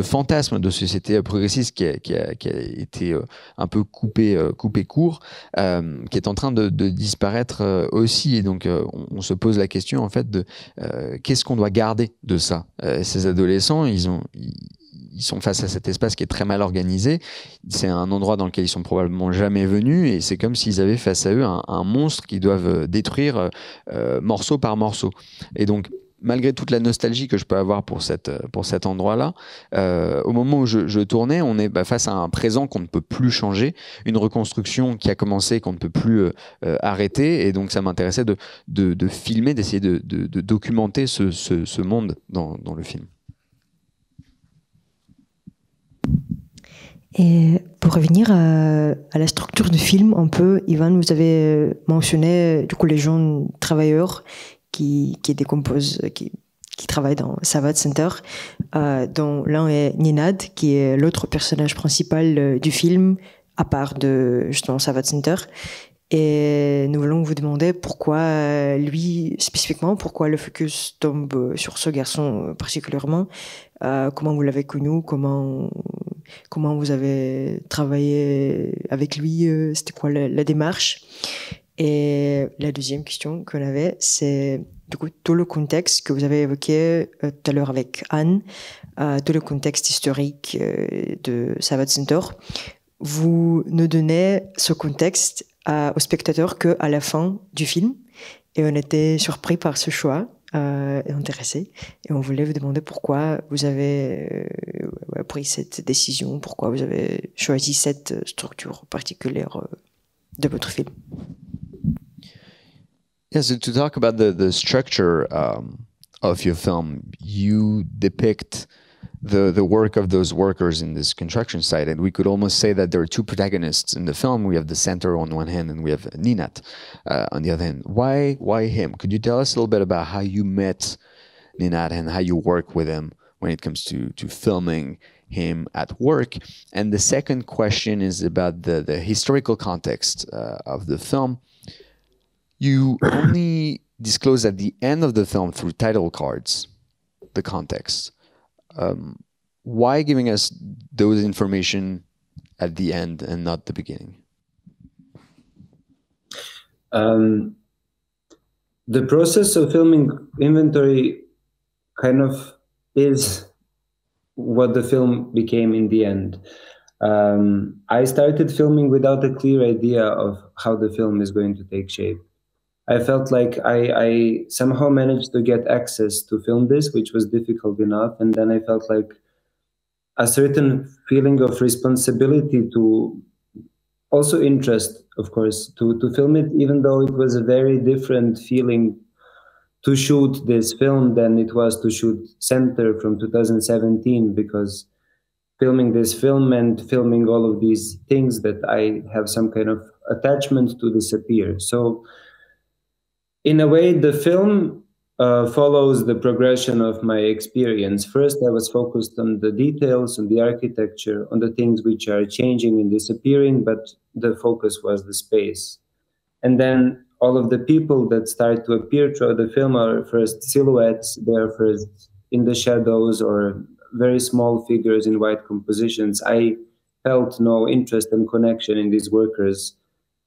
fantasme de société progressiste qui a été un peu coupé court, qui est en train de disparaître aussi. Et donc on se pose la question en fait de qu'est-ce qu'on doit garder de ça. Ces adolescents, ils sont face à cet espace qui est très mal organisé. C'est un endroit dans lequel ils sont probablement jamais venus, et c'est comme s'ils avaient face à eux un monstre qu'ils doivent détruire morceau par morceau. Et donc, malgré toute la nostalgie que je peux avoir pour cet endroit-là, au moment où je tournais, on est face à un présent qu'on ne peut plus changer, une reconstruction qui a commencé qu'on ne peut plus arrêter. Et donc, ça m'intéressait de filmer, d'essayer de documenter ce monde dans le film. Et pour revenir à la structure du film, un peu, Ivan, vous avez mentionné du coup les jeunes travailleurs qui décomposent, qui travaillent dans Sava Centar, dont l'un est Nenad, qui est l'autre personnage principal du film, à part de justement Sava Centar. Et nous voulons vous demander pourquoi lui, spécifiquement, pourquoi le focus tombe sur ce garçon particulièrement, comment vous l'avez connu, comment vous avez travaillé avec lui, c'était quoi la démarche. Et la deuxième question qu'on avait, c'est du coup tout le contexte que vous avez évoqué tout à l'heure avec Anne, tout le contexte historique de Sava Centar. Vous nous donnez ce contexte aux spectateurs qu'à la fin du film, et on était surpris par ce choix et intéressés, et on voulait vous demander pourquoi vous avez pris cette décision, pourquoi vous avez choisi cette structure particulière de votre film. Yeah, so to talk about the structure of your film, you depict the work of those workers in this construction site. And we could almost say that there are two protagonists in the film. We have the center on one hand, and we have Ninat on the other hand. Why him? Could you tell us a little bit about how you met Ninat and how you work with him when it comes to filming him at work? And the second question is about the historical context of the film. You only disclose at the end of the film through title cards the context. Why giving us those information at the end and not the beginning? The process of filming inventory kind of is what the film became in the end. I started filming without a clear idea of how the film is going to take shape. I felt like I somehow managed to get access to film this, which was difficult enough. And then I felt like a certain feeling of responsibility to also interest, of course, to film it, even though it was a very different feeling to shoot this film than it was to shoot Center from 2017, because filming this film meant filming all of these things that I have some kind of attachment to disappear. So in a way, the film follows the progression of my experience. First, I was focused on the details, on the architecture, on the things which are changing and disappearing, but the focus was the space. And then all of the people that start to appear throughout the film are first silhouettes, they are first in the shadows or very small figures in white compositions. I felt no interest and connection in these workers.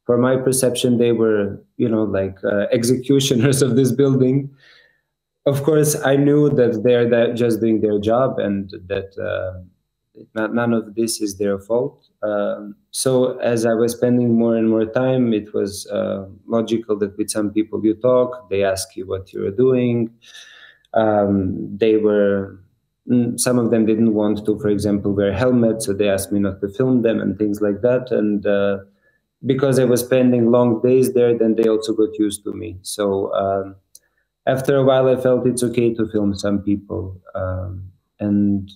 For my perception, they were, like executioners of this building. Of course, I knew that they're just doing their job and that none of this is their fault. So as I was spending more and more time, it was logical that with some people you talk, they ask you what you're doing. Some of them didn't want to, for example, wear helmets, so they asked me not to film them and things like that. And because I was spending long days there, then they also got used to me. So after a while, I felt it's okay to film some people. And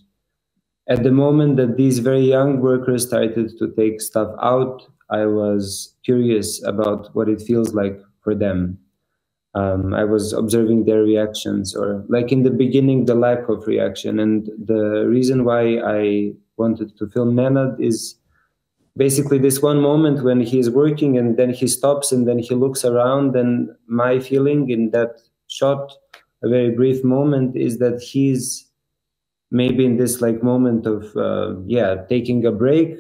at the moment that these very young workers started to take stuff out, I was curious about what it feels like for them. I was observing their reactions, or like in the beginning, the lack of reaction. And the reason why I wanted to film Nenad is basically this one moment when he's working and then he stops and then he looks around, and my feeling in that shot, a very brief moment, is that he's maybe in this like moment of taking a break,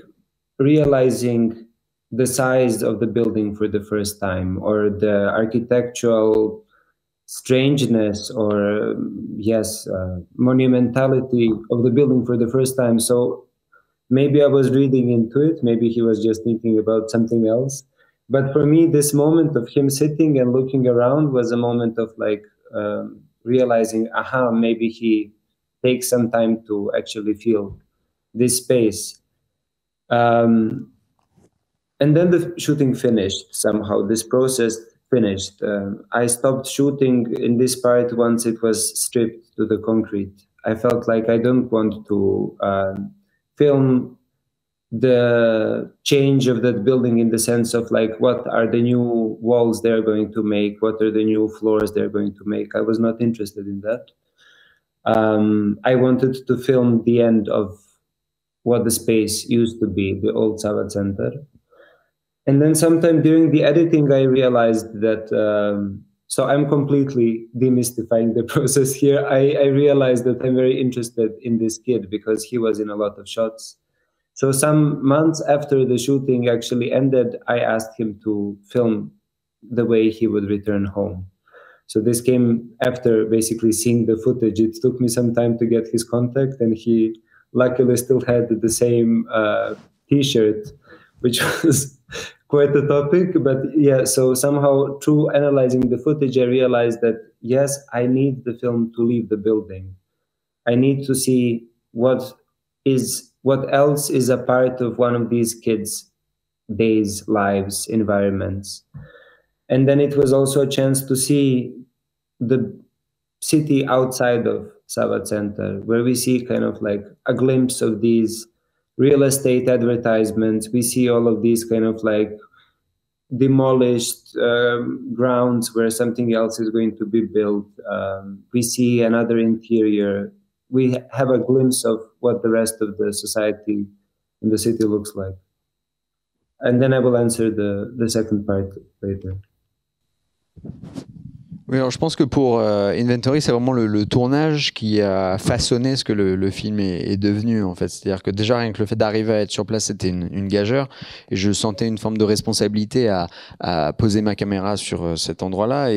realizing the size of the building for the first time, or the architectural strangeness, or monumentality of the building for the first time. So maybe I was reading into it, maybe he was just thinking about something else. But for me, this moment of him sitting and looking around was a moment of like realizing, maybe he takes some time to actually feel this space. And then the shooting finished somehow, this process finished. I stopped shooting in this part once it was stripped to the concrete. I felt like I don't want to film the change of that building in the sense of like, what are the new walls they're going to make? What are the new floors they're going to make? I was not interested in that. I wanted to film the end of what the space used to be, the old Sava Centar. And then sometime during the editing, I realized that, so I'm completely demystifying the process here. I realized that I'm very interested in this kid because he was in a lot of shots. So some months after the shooting actually ended, I asked him to film the way he would return home. So this came after basically seeing the footage. It took me some time to get his contact, and he luckily still had the same T-shirt, which was quite a topic. But yeah, so somehow through analyzing the footage, I realized that, yes, I need the film to leave the building. I need to see what else is a part of one of these kids' days, lives, environments. And then it was also a chance to see the city outside of Sava Centar, where we see kind of like a glimpse of these real estate advertisements. We see all of these kind of like demolished grounds where something else is going to be built. We see another interior. We have a glimpse of what the rest of the society in the city looks like. And then I will answer the second part later. Oui, alors je pense que pour Inventory, c'est vraiment le tournage qui a façonné ce que le film est devenu, en fait. C'est-à-dire que déjà, rien que le fait d'arriver à être sur place, c'était une gageure. Et je sentais une forme de responsabilité à poser ma caméra sur cet endroit-là.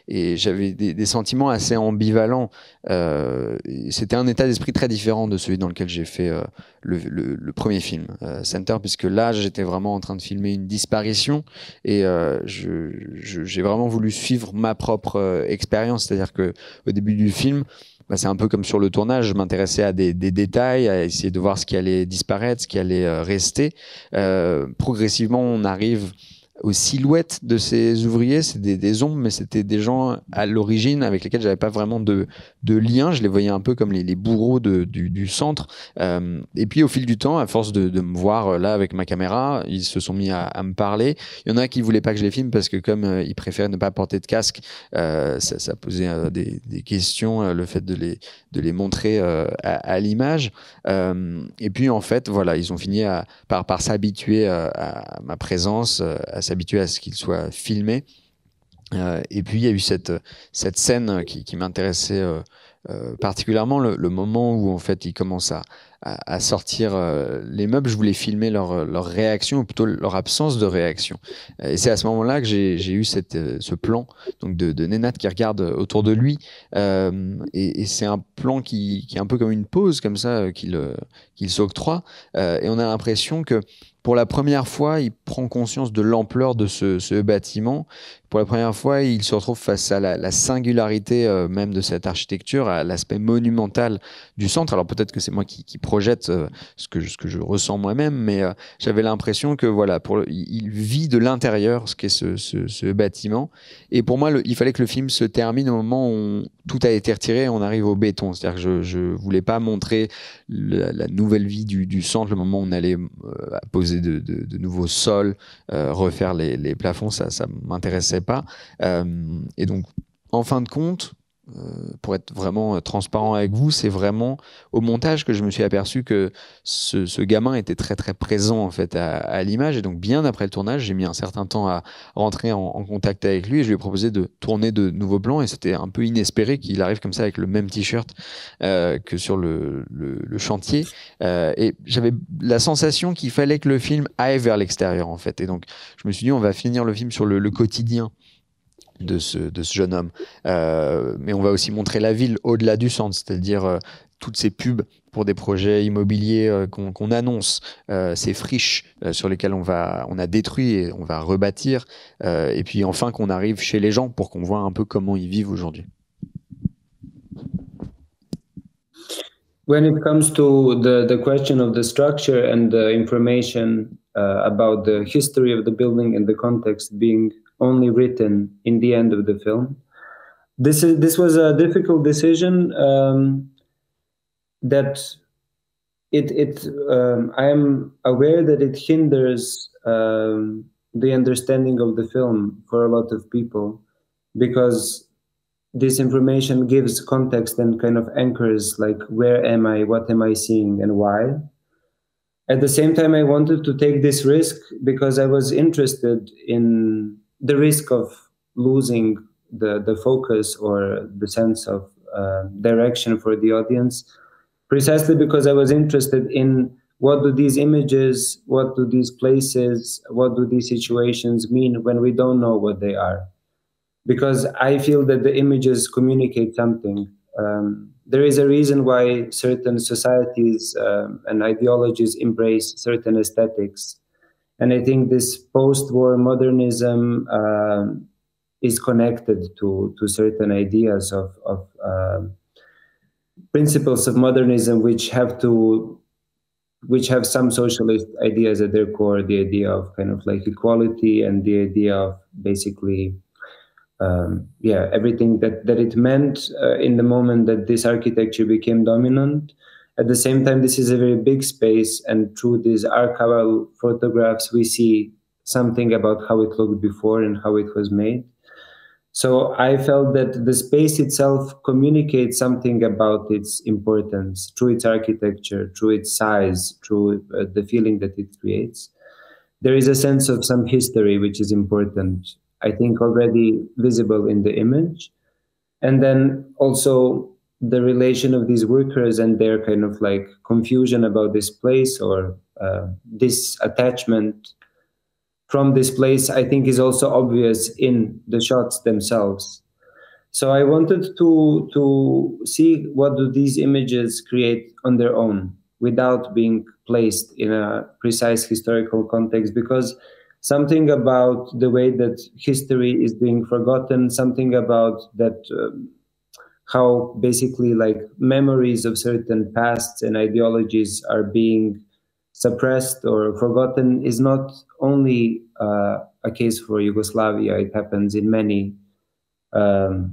Et j'avais des sentiments assez ambivalents. C'était un état d'esprit très différent de celui dans lequel j'ai fait le premier film, Center, puisque là, j'étais vraiment en train de filmer une disparition. Et j'ai vraiment voulu suivre ma propre expérience, c'est-à-dire que au début du film, c'est un peu comme sur le tournage, je m'intéressais à des détails, à essayer de voir ce qui allait disparaître, ce qui allait rester. Progressivement, on arrive aux silhouettes de ces ouvriers, c'est des ombres, mais c'était des gens à l'origine avec lesquels j'avais pas vraiment de lien. Je les voyais un peu comme les bourreaux du centre. Et puis au fil du temps, à force de me voir là avec ma caméra, ils se sont mis à me parler. Il y en a qui voulaient pas que je les filme parce que comme ils préféraient ne pas porter de casque, ça posait des questions, le fait de les montrer à l'image. Et puis en fait, voilà, ils ont fini par s'habituer à ma présence, à s'habituer à ce qu'il soit filmé. Et puis il y a eu cette scène qui m'intéressait particulièrement, le moment où en fait ils commencent à sortir les meubles. Je voulais filmer leur réaction, ou plutôt leur absence de réaction. Et c'est à ce moment-là que j'ai eu ce plan donc de Nenad qui regarde autour de lui. Et c'est un plan qui est un peu comme une pause comme ça qu'il s'octroie. Et on a l'impression que pour la première fois, il prend conscience de l'ampleur de ce bâtiment. Pour la première fois, il se retrouve face à la singularité même de cette architecture, à l'aspect monumental du centre. Alors peut-être que c'est moi qui projette ce que je ressens moi-même, mais j'avais l'impression que voilà, il vit de l'intérieur ce qu'est ce bâtiment. Et pour moi, il fallait que le film se termine au moment où tout a été retiré et on arrive au béton. C'est-à-dire que je voulais pas montrer la nouvelle vie du centre, le moment où on allait poser de nouveaux sols, refaire les plafonds, ça m'intéressait pas. Et donc, en fin de compte, pour être vraiment transparent avec vous, c'est vraiment au montage que je me suis aperçu que ce gamin était très très présent en fait à l'image. Et donc bien après le tournage, j'ai mis un certain temps à rentrer en contact avec lui et je lui ai proposé de tourner de nouveaux plans. Et c'était un peu inespéré qu'il arrive comme ça avec le même t-shirt que sur le chantier. Et j'avais la sensation qu'il fallait que le film aille vers l'extérieur en fait. Et donc je me suis dit on va finir le film sur le quotidien de ce jeune homme. Mais on va aussi montrer la ville au-delà du centre, c'est-à-dire toutes ces pubs pour des projets immobiliers qu'on annonce, ces friches sur lesquelles on a détruit et on va rebâtir, et puis enfin qu'on arrive chez les gens pour qu'on voit un peu comment ils vivent aujourd'hui. When it comes to the question of the structure and the information about the history of the building and the context being only written in the end of the film, this was a difficult decision that I am aware that it hinders the understanding of the film for a lot of people, because this information gives context and kind of anchors, like, where am I, what am I seeing, and why. At the same time, I wanted to take this risk because I was interested in the risk of losing the focus or the sense of direction for the audience, precisely because I was interested in what do these images, what do these places, what do these situations mean when we don't know what they are. Because I feel that the images communicate something. There is a reason why certain societies and ideologies embrace certain aesthetics. And I think this post-war modernism is connected to certain ideas of principles of modernism which have some socialist ideas at their core, the idea of kind of like equality and the idea of basically everything that it meant in the moment that this architecture became dominant. At the same time, this is a very big space, and through these archival photographs, we see something about how it looked before and how it was made. So I felt that the space itself communicates something about its importance through its architecture, through its size, through the feeling that it creates. There is a sense of some history which is important, I think, already visible in the image. And then also the relation of these workers and their kind of like confusion about this place, or this attachment from this place, I think, is also obvious in the shots themselves. So I wanted to see what do these images create on their own without being placed in a precise historical context, because something about the way that history is being forgotten, something about that, how basically like memories of certain pasts and ideologies are being suppressed or forgotten, is not only a case for Yugoslavia. It happens in many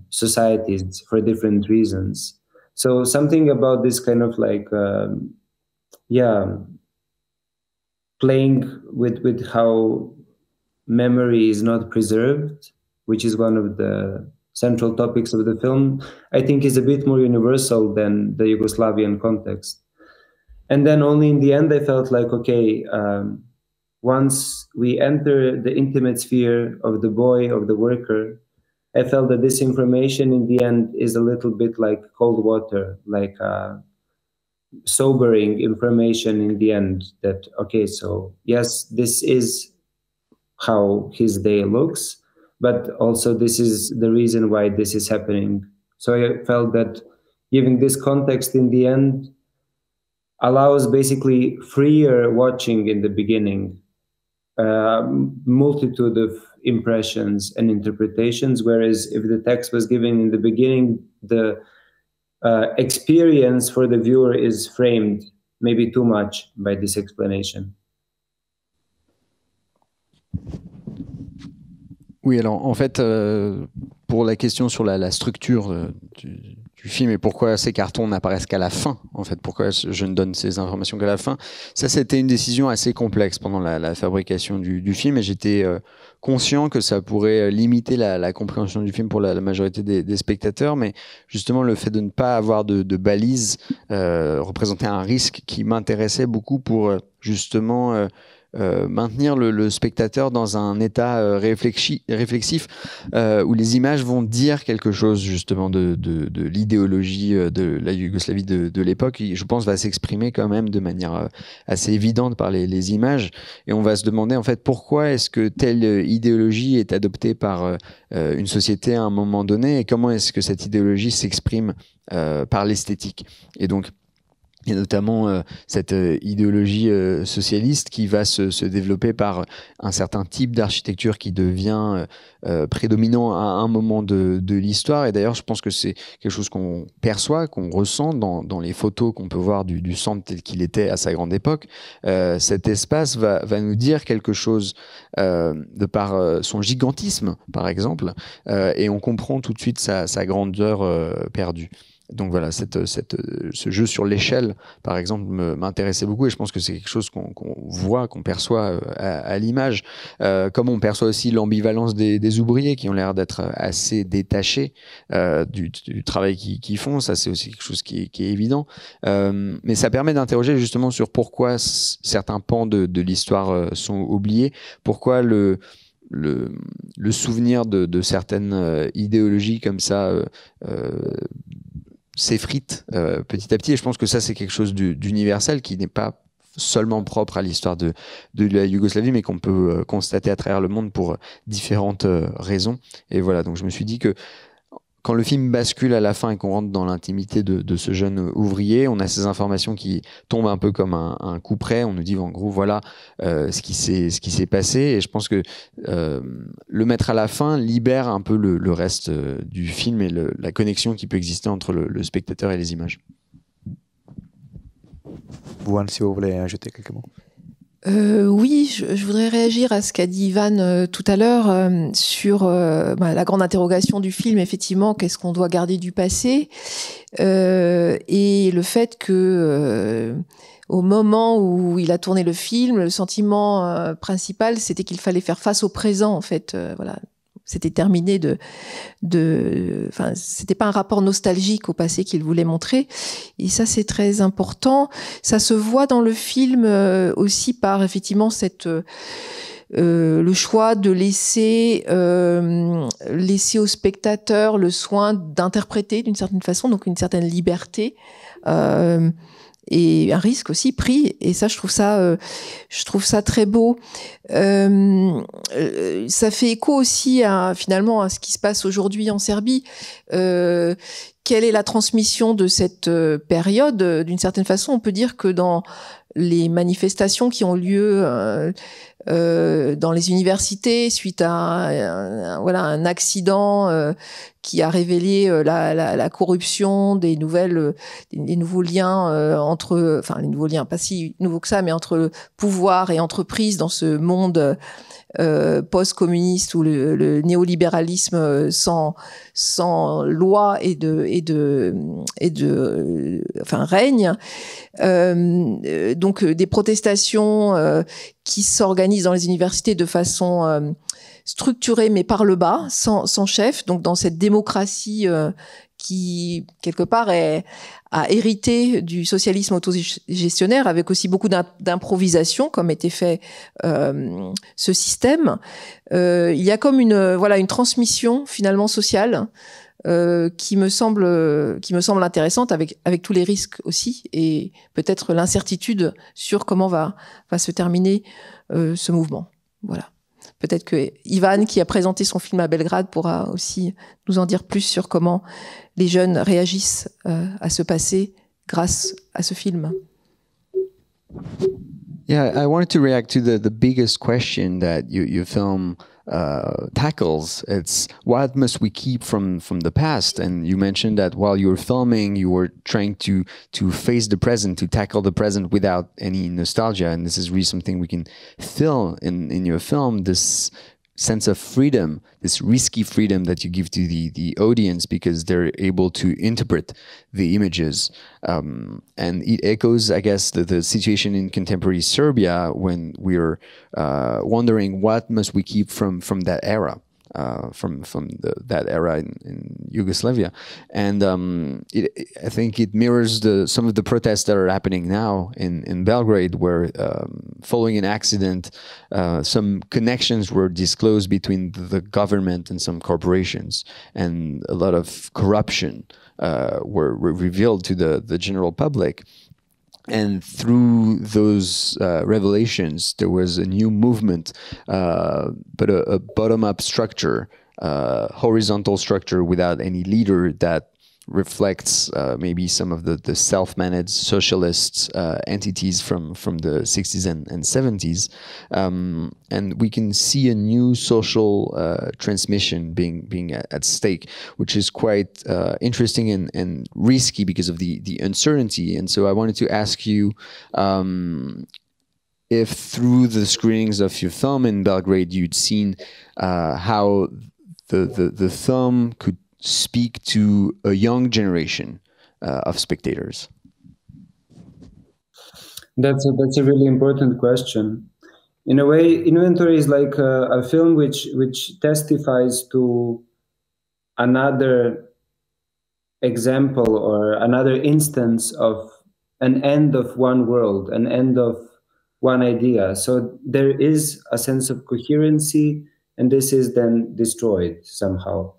societies for different reasons. So something about this kind of like, playing with how memory is not preserved, which is one of the central topics of the film, I think is a bit more universal than the Yugoslavian context. And then only in the end, I felt like, okay, once we enter the intimate sphere of the boy, of the worker, I felt that this information in the end is a little bit like cold water, like sobering information in the end, that, okay, so yes, this is how his day looks, but also this is the reason why this is happening. So I felt that giving this context in the end allows basically freer watching in the beginning, multitude of impressions and interpretations, whereas if the text was given in the beginning, the experience for the viewer is framed maybe too much by this explanation. Oui, alors en fait, pour la question sur la structure du film et pourquoi ces cartons n'apparaissent qu'à la fin, en fait, pourquoi je ne donne ces informations qu'à la fin, ça c'était une décision assez complexe pendant la fabrication du film, et j'étais conscient que ça pourrait limiter la compréhension du film pour la majorité des spectateurs, mais justement le fait de ne pas avoir de balises représentait un risque qui m'intéressait beaucoup pour justement maintenir le spectateur dans un état réflexif où les images vont dire quelque chose justement de l'idéologie de la Yougoslavie de l'époque, qui je pense va s'exprimer quand même de manière assez évidente par les images, et on va se demander en fait pourquoi est-ce que telle idéologie est adoptée par une société à un moment donné, et comment est-ce que cette idéologie s'exprime par l'esthétique. Et donc il y a notamment cette idéologie socialiste qui va se développer par un certain type d'architecture qui devient prédominant à un moment de l'histoire. Et d'ailleurs, je pense que c'est quelque chose qu'on perçoit, qu'on ressent dans les photos qu'on peut voir du centre tel qu'il était à sa grande époque. Cet espace va nous dire quelque chose de par son gigantisme, par exemple, et on comprend tout de suite sa grandeur perdue. Donc voilà, ce jeu sur l'échelle, par exemple, m'intéressait beaucoup, et je pense que c'est quelque chose qu'on voit, qu'on perçoit à l'image, comme on perçoit aussi l'ambivalence des ouvriers qui ont l'air d'être assez détachés du travail qu'ils font. Ça, c'est aussi quelque chose qui est évident. Mais ça permet d'interroger justement sur pourquoi certains pans de l'histoire sont oubliés, pourquoi le souvenir de certaines idéologies comme ça s'effrite petit à petit, et je pense que ça c'est quelque chose d'universel qui n'est pas seulement propre à l'histoire de la Yougoslavie, mais qu'on peut constater à travers le monde pour différentes raisons. Et voilà, donc je me suis dit que quand le film bascule à la fin et qu'on rentre dans l'intimité de ce jeune ouvrier, on a ces informations qui tombent un peu comme un coup près. On nous dit en gros voilà ce qui s'est passé, et je pense que le mettre à la fin libère un peu le reste du film et la connexion qui peut exister entre le spectateur et les images. Juan, si vous voulez ajouter quelques mots. Oui, je voudrais réagir à ce qu'a dit Ivan tout à l'heure sur la grande interrogation du film, effectivement, qu'est-ce qu'on doit garder du passé, et le fait que au moment où il a tourné le film, le sentiment principal, c'était qu'il fallait faire face au présent, en fait. Voilà. C'était terminé enfin, c'était pas un rapport nostalgique au passé qu'il voulait montrer. Et ça, c'est très important. Ça se voit dans le film aussi par, effectivement, le choix de laisser au spectateur le soin d'interpréter d'une certaine façon, donc une certaine liberté. Et un risque aussi pris, et ça je trouve ça très beau. Ça fait écho aussi finalement à ce qui se passe aujourd'hui en Serbie. Quelle est la transmission de cette période? D'une certaine façon, on peut dire que dans les manifestations qui ont lieu dans les universités suite à un accident qui a révélé la corruption, des nouveaux liens enfin les nouveaux liens, pas si nouveaux que ça, mais entre pouvoir et entreprise dans ce monde post-communiste où le néolibéralisme sans loi règne. Donc des protestations qui s'organisent dans les universités de façon structurée mais par le bas, sans chef, donc dans cette démocratie qui quelque part a hérité du socialisme autogestionnaire, avec aussi beaucoup d'improvisation, comme était fait ce système. Il y a comme une transmission finalement sociale qui me semble intéressante, avec tous les risques aussi, et peut-être l'incertitude sur comment va se terminer ce mouvement. Voilà. Peut-être que Ivan, qui a présenté son film à Belgrade, pourra aussi nous en dire plus sur comment les jeunes réagissent à ce passé grâce à ce film. Yeah, I wanted to react to the biggest question that your film tackles. It's what must we keep from the past? And you mentioned that while you were filming, you were trying to face the present, to tackle the present without any nostalgia. And this is really something we can feel in your film, this sense of freedom, this risky freedom that you give to the audience, because they're able to interpret the images. And it echoes, I guess, the situation in contemporary Serbia, when we're wondering what must we keep from that era. That era in Yugoslavia, and I think it mirrors some of the protests that are happening now in Belgrade, where following an accident, some connections were disclosed between the government and some corporations, and a lot of corruption were revealed to the general public. And through those revelations, there was a new movement, but a bottom-up structure, horizontal structure without any leader, that reflects maybe some of the self-managed socialist entities from the 60s and 70s. And we can see a new social transmission being at stake, which is quite interesting and risky because of the uncertainty. And so I wanted to ask you if through the screenings of your film in Belgrade, you'd seen how the film could speak to a young generation of spectators. That's a really important question. In a way, Inventory is like a film which testifies to another example or another instance of an end of one world, an end of one idea. So there is a sense of coherency, and this is then destroyed somehow.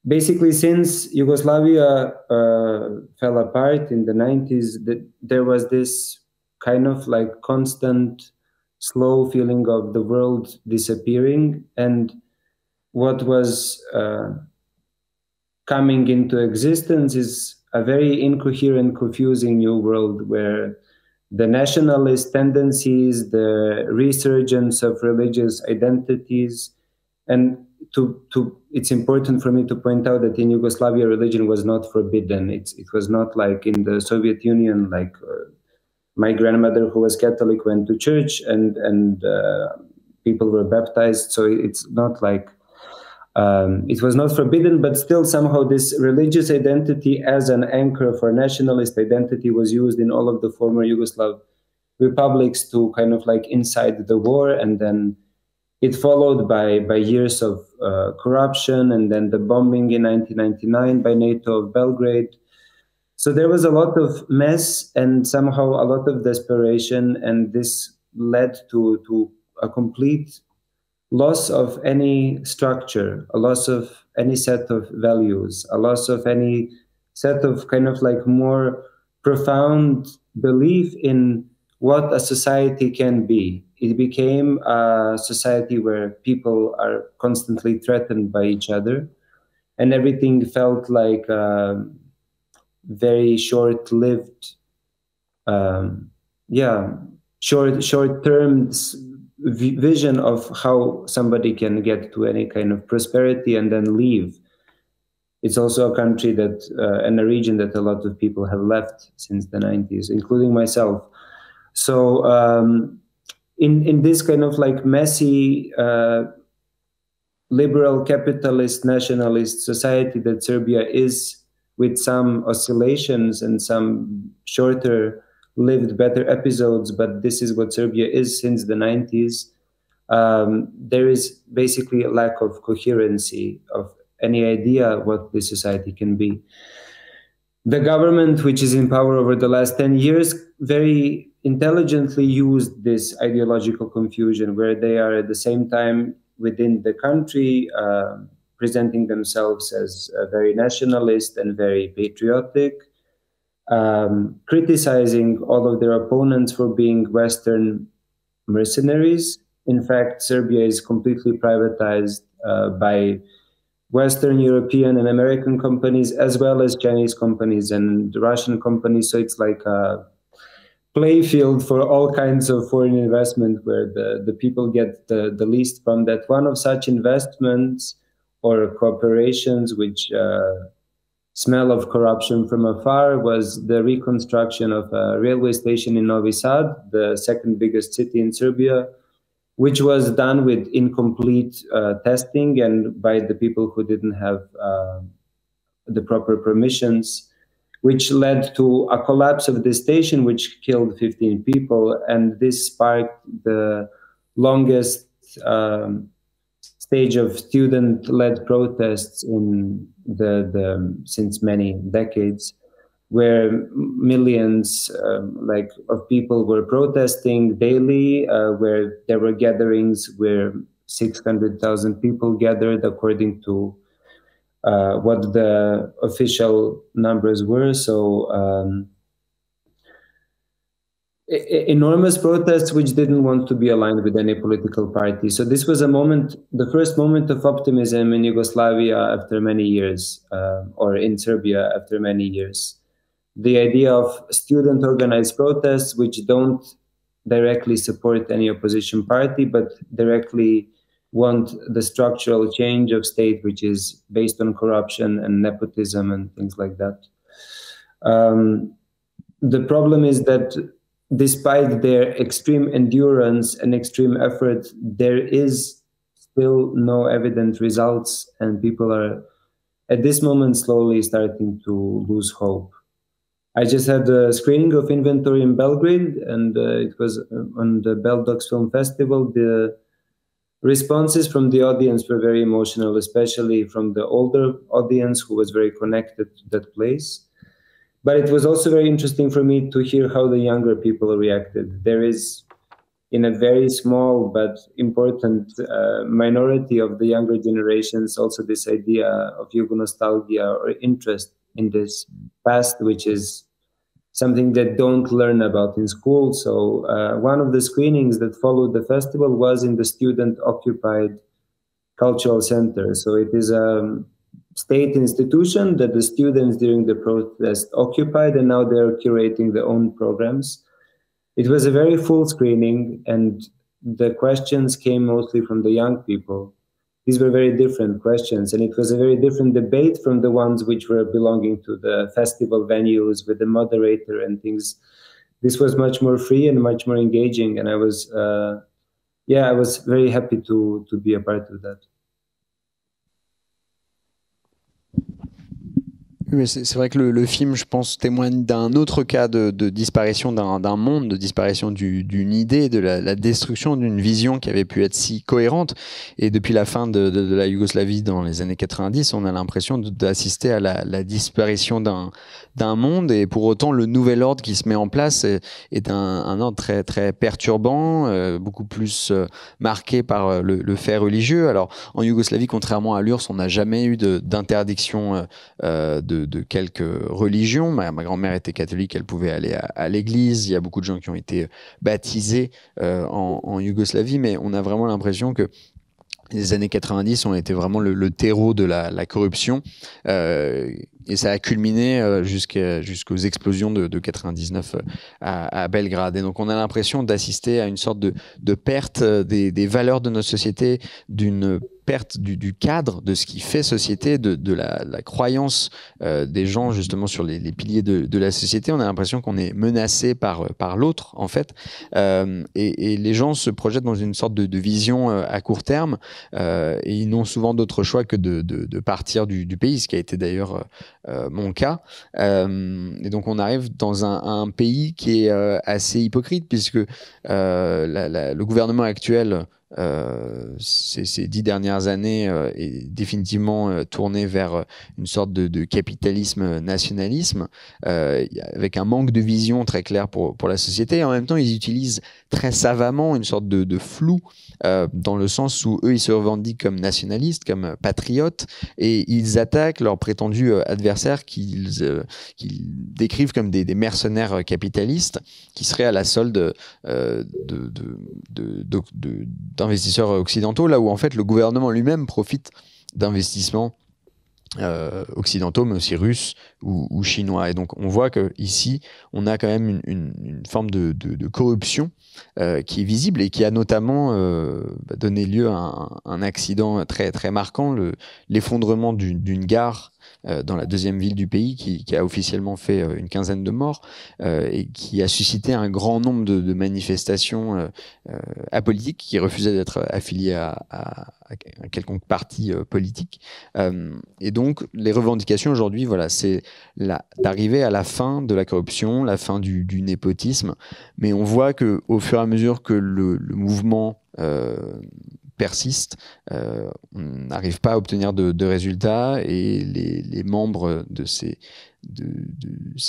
Basically, since Yugoslavia fell apart in the 90s, there was this kind of like constant, slow feeling of the world disappearing. And what was coming into existence is a very incoherent, confusing new world, where the nationalist tendencies, the resurgence of religious identities, and it's important for me to point out that in Yugoslavia, religion was not forbidden. It was not like in the Soviet Union, like my grandmother, who was Catholic, went to church, and people were baptized. So it's not like it was not forbidden, but still somehow this religious identity as an anchor for nationalist identity was used in all of the former Yugoslav republics to kind of like incite the war, and then it followed by years of corruption, and then the bombing in 1999 by NATO of Belgrade. So there was a lot of mess and somehow a lot of desperation, and this led to a complete loss of any structure, a loss of any set of values, a loss of any set of kind of like more profound belief in what a society can be. It became a society where people are constantly threatened by each other, and everything felt like very short-lived, short-term vision of how somebody can get to any kind of prosperity and then leave. It's also a country that and a region that a lot of people have left since the 90s, including myself. So in this kind of like messy liberal capitalist nationalist society that Serbia is, with some oscillations and some shorter lived better episodes, but this is what Serbia is since the 90s, there is basically a lack of coherency of any idea what this society can be. The government, which is in power over the last 10 years, very intelligently used this ideological confusion, where they are at the same time within the country presenting themselves as very nationalist and very patriotic, criticizing all of their opponents for being Western mercenaries. In fact, Serbia is completely privatized by Western European and American companies, as well as Chinese companies and Russian companies. So it's like a playfield for all kinds of foreign investment, where the people get the least from that. One of such investments or cooperations which smell of corruption from afar was the reconstruction of a railway station in Novi Sad, the second biggest city in Serbia, which was done with incomplete testing and by the people who didn't have the proper permissions, which led to a collapse of the station, which killed 15 people. And this sparked the longest stage of student-led protests in since many decades, where millions of people were protesting daily, where there were gatherings where 600,000 people gathered, according to what the official numbers were. So enormous protests which didn't want to be aligned with any political party. So this was a moment, the first moment of optimism in Yugoslavia after many years, or in Serbia after many years. The idea of student organized protests which don't directly support any opposition party, but directly want the structural change of state, which is based on corruption and nepotism and things like that. The problem is that despite their extreme endurance and extreme effort, there is still no evident results, and people are at this moment slowly starting to lose hope. I just had a screening of Inventory in Belgrade, and it was on the Beldox Film Festival. The responses from the audience were very emotional, especially from the older audience who was very connected to that place. But it was also very interesting for me to hear how the younger people reacted. There is, in a very small but important minority of the younger generations, also this idea of Yugo-nostalgia or interest in this past, which is something that don't learn about in school. So one of the screenings that followed the festival was in the student-occupied cultural center. So it is a state institution that the students during the protest occupied, and now they're curating their own programs. It was a very full screening, and the questions came mostly from the young people. These were very different questions, and it was a very different debate from the ones which were belonging to the festival venues with the moderator and things. this was much more free and much more engaging, and I was very happy to be a part of that. Oui, c'est vrai que le film, je pense, témoigne d'un autre cas de disparition d'un monde, de disparition d'une idée, de la destruction d'une vision qui avait pu être si cohérente. Et depuis la fin de la Yougoslavie dans les années 90, on a l'impression d'assister à la disparition d'un monde. Et pour autant, le nouvel ordre qui se met en place est un ordre très, très perturbant, beaucoup plus marqué par le fait religieux. Alors, en Yougoslavie, contrairement à l'URSS, on n'a jamais eu d'interdiction de quelques religions. Ma grand-mère était catholique, elle pouvait aller à l'église. Il y a beaucoup de gens qui ont été baptisés en Yougoslavie, mais on a vraiment l'impression que les années 90 ont été vraiment le terreau de la corruption, et ça a culminé jusqu'aux explosions de 99 à Belgrade. Et donc on a l'impression d'assister à une sorte de perte des valeurs de notre société, d'une perte du cadre de ce qui fait société, de la croyance des gens justement sur les piliers de la société. On a l'impression qu'on est menacé par l'autre en fait, et les gens se projettent dans une sorte de vision à court terme, et ils n'ont souvent d'autre choix que de partir du pays, ce qui a été d'ailleurs mon cas. Et donc on arrive dans un pays qui est assez hypocrite, puisque le gouvernement actuel ces 10 dernières années est définitivement tourné vers une sorte de capitalisme nationalisme, avec un manque de vision très clair pour la société. Et en même temps, ils utilisent très savamment une sorte de flou, dans le sens où eux, ils se revendiquent comme nationalistes, comme patriotes, et ils attaquent leurs prétendus adversaires qu'ils décrivent comme des mercenaires capitalistes qui seraient à la solde d'investisseurs occidentaux, là où en fait le gouvernement lui-même profite d'investissements occidentaux, mais aussi russes ou chinois. Et donc on voit que ici on a quand même une forme de corruption qui est visible, et qui a notamment donné lieu à un accident très, très marquant, l'effondrement d'une gare dans la deuxième ville du pays, qui a officiellement fait une quinzaine de morts, et qui a suscité un grand nombre de manifestations apolitiques qui refusaient d'être affiliées à quelconque parti politique. Et donc les revendications aujourd'hui, voilà, c'est d'arriver à la fin de la corruption, la fin du népotisme, mais on voit que au fur et à mesure que le mouvement persiste, on n'arrive pas à obtenir de résultats, et les membres de ces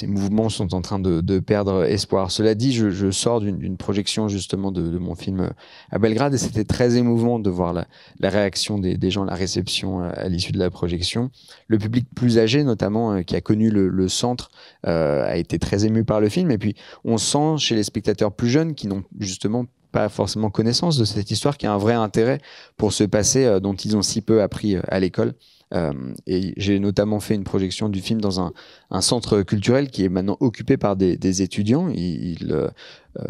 mouvements sont en train de perdre espoir. Cela dit, je sors d'une projection justement de mon film à Belgrade, et c'était très émouvant de voir la réaction des gens, la réception à l'issue de la projection. Le public plus âgé notamment, qui a connu le centre, a été très ému par le film, et puis on sent chez les spectateurs plus jeunes qui n'ont justement pas forcément connaissance de cette histoire, qui a un vrai intérêt pour ce passé dont ils ont si peu appris à l'école. Et j'ai notamment fait une projection du film dans un centre culturel qui est maintenant occupé par des étudiants. Ils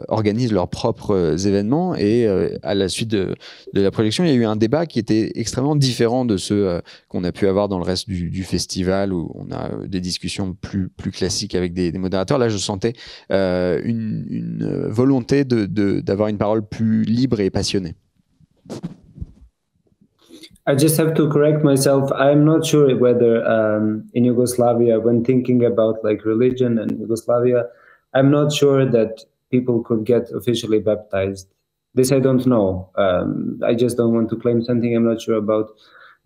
organisent leurs propres événements, et à la suite de la projection, il y a eu un débat qui était extrêmement différent de ceux qu'on a pu avoir dans le reste du festival, où on a des discussions plus classiques avec des modérateurs. Là, je sentais une volonté d'avoir une parole plus libre et passionnée. I just have to correct myself. I'm not sure whether in Yugoslavia, when thinking about like religion and Yugoslavia, I'm not sure that people could get officially baptized. This I don't know. I just don't want to claim something I'm not sure about.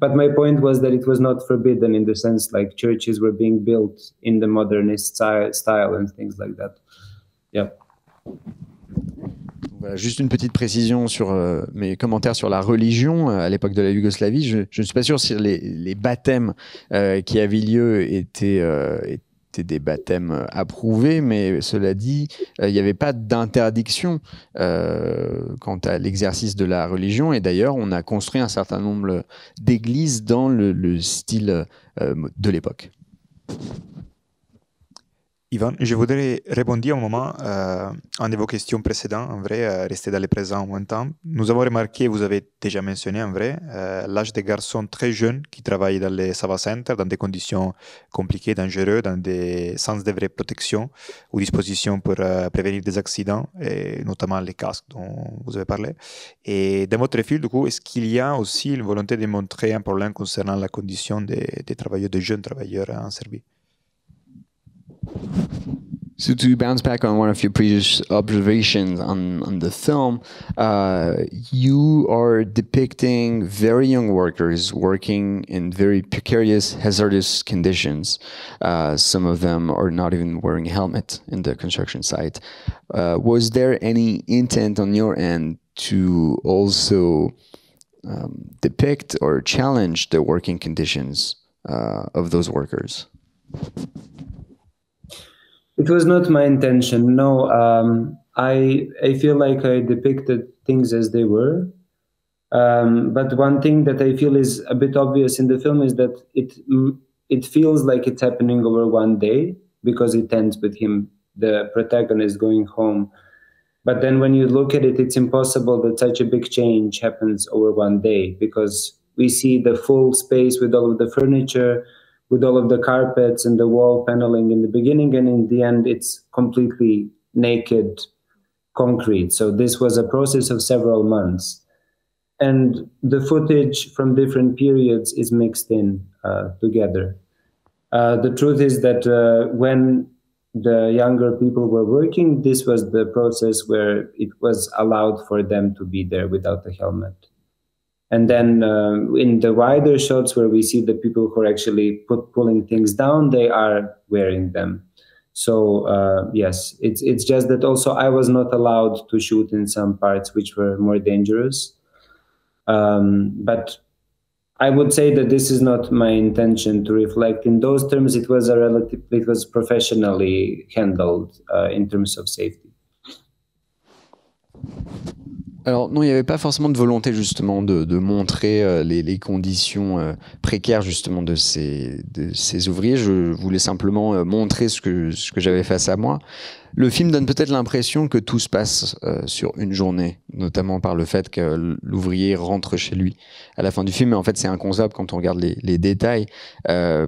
But my point was that it was not forbidden, in the sense like churches were being built in the modernist style and things like that. Yeah. Voilà, juste une petite précision sur mes commentaires sur la religion à l'époque de la Yougoslavie. Je ne suis pas sûr si les baptêmes qui avaient lieu étaient des baptêmes approuvés, mais cela dit, il n'y avait pas d'interdiction quant à l'exercice de la religion. Et d'ailleurs, on a construit un certain nombre d'églises dans le style de l'époque. Ivan, je voudrais répondre un moment à une de vos questions précédentes, en vrai, rester dans le présent en même temps. Nous avons remarqué, vous avez déjà mentionné en vrai, l'âge des garçons très jeunes qui travaillent dans les Sava Centar, dans des conditions compliquées, dangereuses, dans des sans de vraie protection ou dispositions pour prévenir des accidents, et notamment les casques dont vous avez parlé. Et dans votre film, du coup, est-ce qu'il y a aussi une volonté de montrer un problème concernant la condition des travailleurs, des jeunes travailleurs en Serbie? So to bounce back on one of your previous observations on the film, you are depicting very young workers working in very precarious, hazardous conditions. Some of them are not even wearing a helmet in the construction site. Was there any intent on your end to also depict or challenge the working conditions of those workers? It was not my intention. No, I feel like I depicted things as they were. But one thing that I feel is a bit obvious in the film is that it feels like it's happening over one day because it ends with him, the protagonist, going home. But then when you look at it, it's impossible that such a big change happens over one day because we see the full space with all of the furniture, with all of the carpets and the wall paneling in the beginning, and in the end, it's completely naked concrete. So this was a process of several months. And the footage from different periods is mixed in together. The truth is that when the younger people were working, this was the process where it was allowed for them to be there without a helmet. And then in the wider shots where we see the people who are actually pulling things down, they are wearing them. So yes, it's just that also I was not allowed to shoot in some parts which were more dangerous. But I would say that this is not my intention to reflect in those terms. It was professionally handled in terms of safety. Alors non, il n'y avait pas forcément de volonté justement de montrer les conditions précaires justement de ces ouvriers. Je voulais simplement montrer ce que j'avais face à moi. Le film donne peut-être l'impression que tout se passe sur une journée, notamment par le fait que l'ouvrier rentre chez lui à la fin du film. Mais en fait, c'est inconcevable quand on regarde les détails,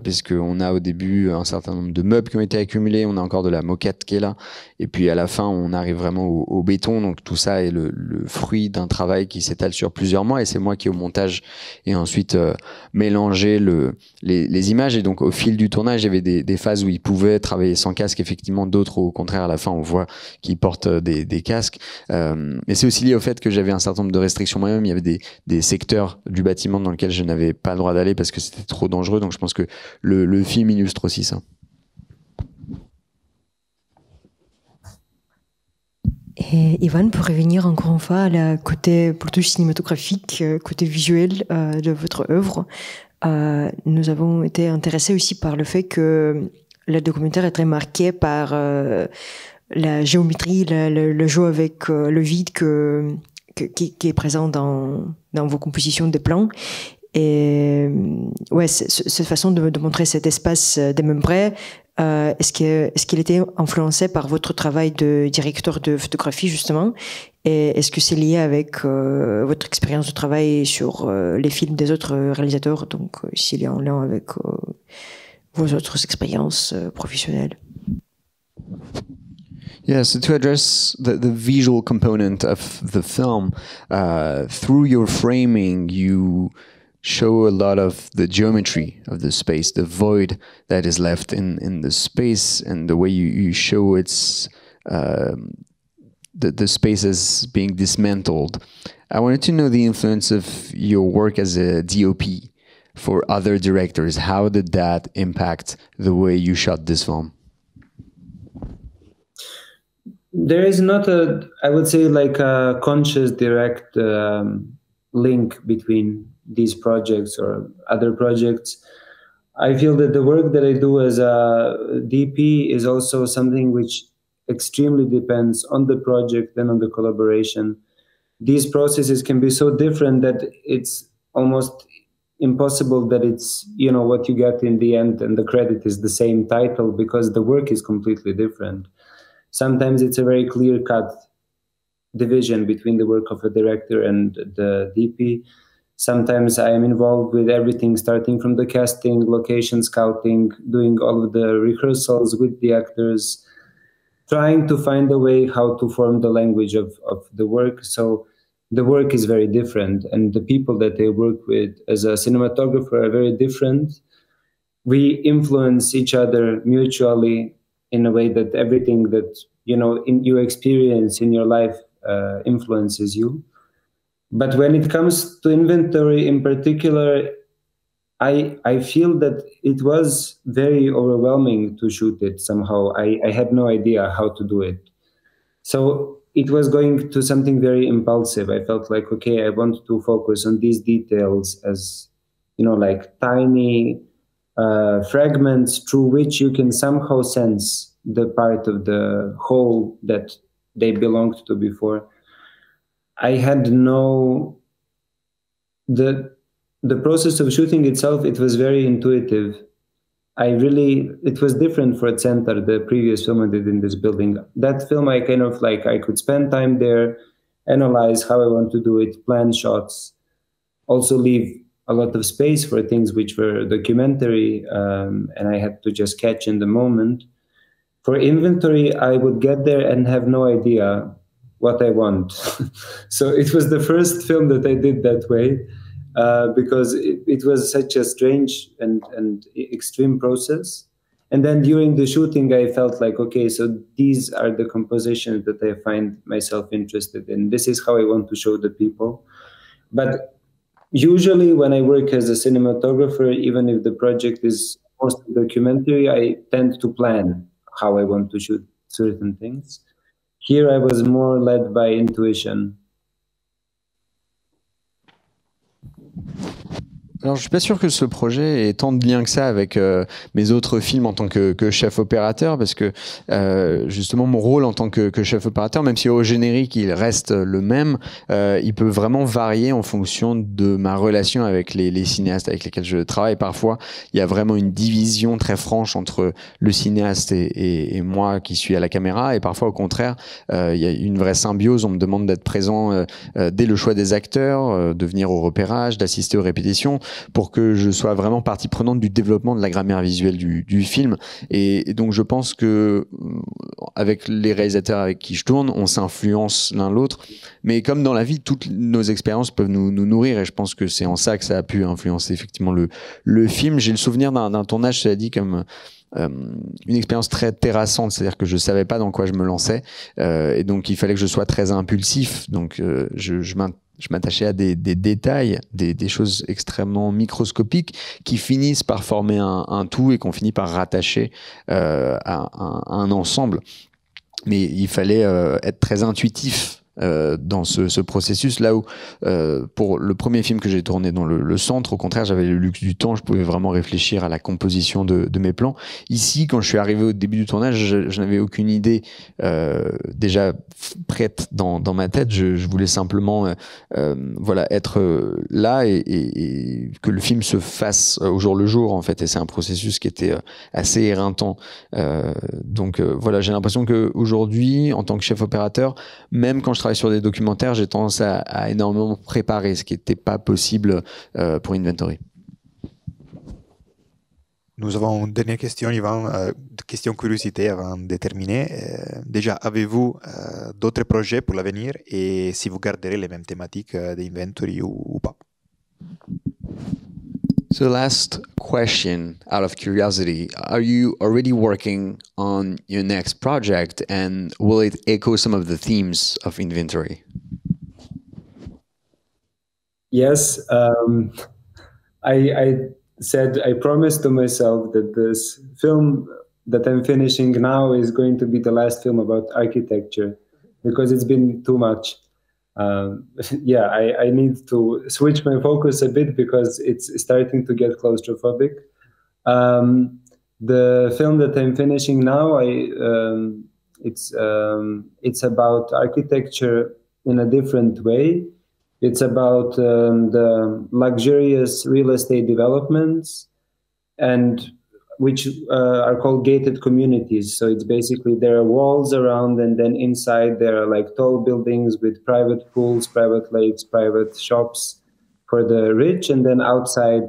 puisqu'on a au début un certain nombre de meubles qui ont été accumulés, on a encore de la moquette qui est là, et puis à la fin, on arrive vraiment au béton. Donc tout ça est le fruit d'un travail qui s'étale sur plusieurs mois, et c'est moi qui, au montage, et ensuite mélanger les images. Et donc au fil du tournage, il y avait des phases où ils pouvaient travailler sans casque, effectivement, d'autres au contraire à la fin on voit qu'ils portent des casques, mais c'est aussi lié au fait que j'avais un certain nombre de restrictions moi-même. Il y avait des secteurs du bâtiment dans lesquels je n'avais pas le droit d'aller parce que c'était trop dangereux, donc je pense que le film illustre aussi ça. Et Ivan, pour revenir encore une fois à la côté plutôt cinématographique, côté visuel de votre œuvre, nous avons été intéressés aussi par le fait que le documentaire est très marqué par la géométrie, le jeu avec le vide qui est présent dans vos compositions de plans. Et ouais, cette façon de montrer cet espace démembré, est-ce qu'il était influencé par votre travail de directeur de photographie justement, et est-ce que c'est lié avec votre expérience de travail sur les films des autres réalisateurs, donc s'il y a un lien avec vos autres expériences professionnelles? Yeah, so to address the visual component of the film, through your framing, you show a lot of the geometry of the space, the void that is left in the space, and the way you show it's the space as being dismantled. I wanted to know the influence of your work as a DOP for other directors. How did that impact the way you shot this film? There is not I would say, like a conscious direct link between these projects or other projects. I feel that the work that I do as a DP is also something which extremely depends on the project and on the collaboration. These processes can be so different that it's almost impossible that it's, you know, what you get in the end and the credit is the same title, because the work is completely different. Sometimes it's a very clear-cut division between the work of a director and the DP. Sometimes I am involved with everything, starting from the casting, location scouting, doing all of the rehearsals with the actors, trying to find a way how to form the language of the work. So the work is very different, and the people that I work with as a cinematographer are very different. We influence each other mutually in a way that everything that, you know, in your experience in your life influences you. But when it comes to inventory in particular, I feel that it was very overwhelming to shoot it somehow. I had no idea how to do it. So it was going to something very impulsive. I felt like, okay, I want to focus on these details as, you know, like tiny fragments through which you can somehow sense the part of the whole that they belonged to before. I had no... The process of shooting itself, it was very intuitive. It was different for Centar, the previous film I did in this building. That film, I kind of like, I could spend time there, analyze how I want to do it, plan shots, also leave a lot of space for things which were documentary, and I had to just catch in the moment. For inventory, I would get there and have no idea what I want. So it was the first film that I did that way. Because it was such a strange and extreme process. And then during the shooting, I felt like, okay, so these are the compositions that I find myself interested in. This is how I want to show the people. But usually when I work as a cinematographer, even if the project is mostly documentary, I tend to plan how I want to shoot certain things. Here I was more led by intuition. Alors, je suis pas sûr que ce projet ait tant de lien que ça avec mes autres films en tant que chef opérateur, parce que justement mon rôle en tant que chef opérateur, même si au générique il reste le même, il peut vraiment varier en fonction de ma relation avec les cinéastes avec lesquels je travaille. Parfois, il y a vraiment une division très franche entre le cinéaste et moi qui suis à la caméra, et parfois au contraire, il y a une vraie symbiose. On me demande d'être présent dès le choix des acteurs, de venir au repérage, d'assister aux répétitions, pour que je sois vraiment partie prenante du développement de la grammaire visuelle du film. Et donc je pense que avec les réalisateurs avec qui je tourne, on s'influence l'un l'autre. Mais comme dans la vie, toutes nos expériences peuvent nous nourrir, et je pense que c'est en ça que ça a pu influencer effectivement le film. J'ai le souvenir d'un tournage, cela dit, comme une expérience très terrassante, c'est-à-dire que je savais pas dans quoi je me lançais, et donc il fallait que je sois très impulsif. Donc je m'attachais à des détails, des choses extrêmement microscopiques qui finissent par former un tout et qu'on finit par rattacher à un ensemble. Mais il fallait être très intuitif dans ce processus, là où pour le premier film que j'ai tourné dans le centre, au contraire, j'avais le luxe du temps, je pouvais vraiment réfléchir à la composition de mes plans. Ici, quand je suis arrivé au début du tournage, je n'avais aucune idée déjà prête dans ma tête. Je voulais simplement voilà, être là et que le film se fasse au jour le jour, en fait, et c'est un processus qui était assez éreintant. Donc voilà, j'ai l'impression qu'aujourd'hui, en tant que chef opérateur, même quand je travaille sur des documentaires, j'ai tendance à énormément préparer, ce qui n'était pas possible pour Inventory. Nous avons une dernière question, Ivan, question curiosité avant de terminer. Déjà, avez-vous d'autres projets pour l'avenir, et si vous garderez les mêmes thématiques d'Inventory ou pas? So last question, out of curiosity, are you already working on your next project, and will it echo some of the themes of Inventory? Yes, I said, I promised to myself that this film that I'm finishing now is going to be the last film about architecture, because it's been too much. Yeah, I need to switch my focus a bit because it's starting to get claustrophobic. The film that I'm finishing now, it's about architecture in a different way. It's about the luxurious real estate developments, and which are called gated communities. So it's basically there are walls around, and then inside there are like tall buildings with private pools, private lakes, private shops for the rich, and then outside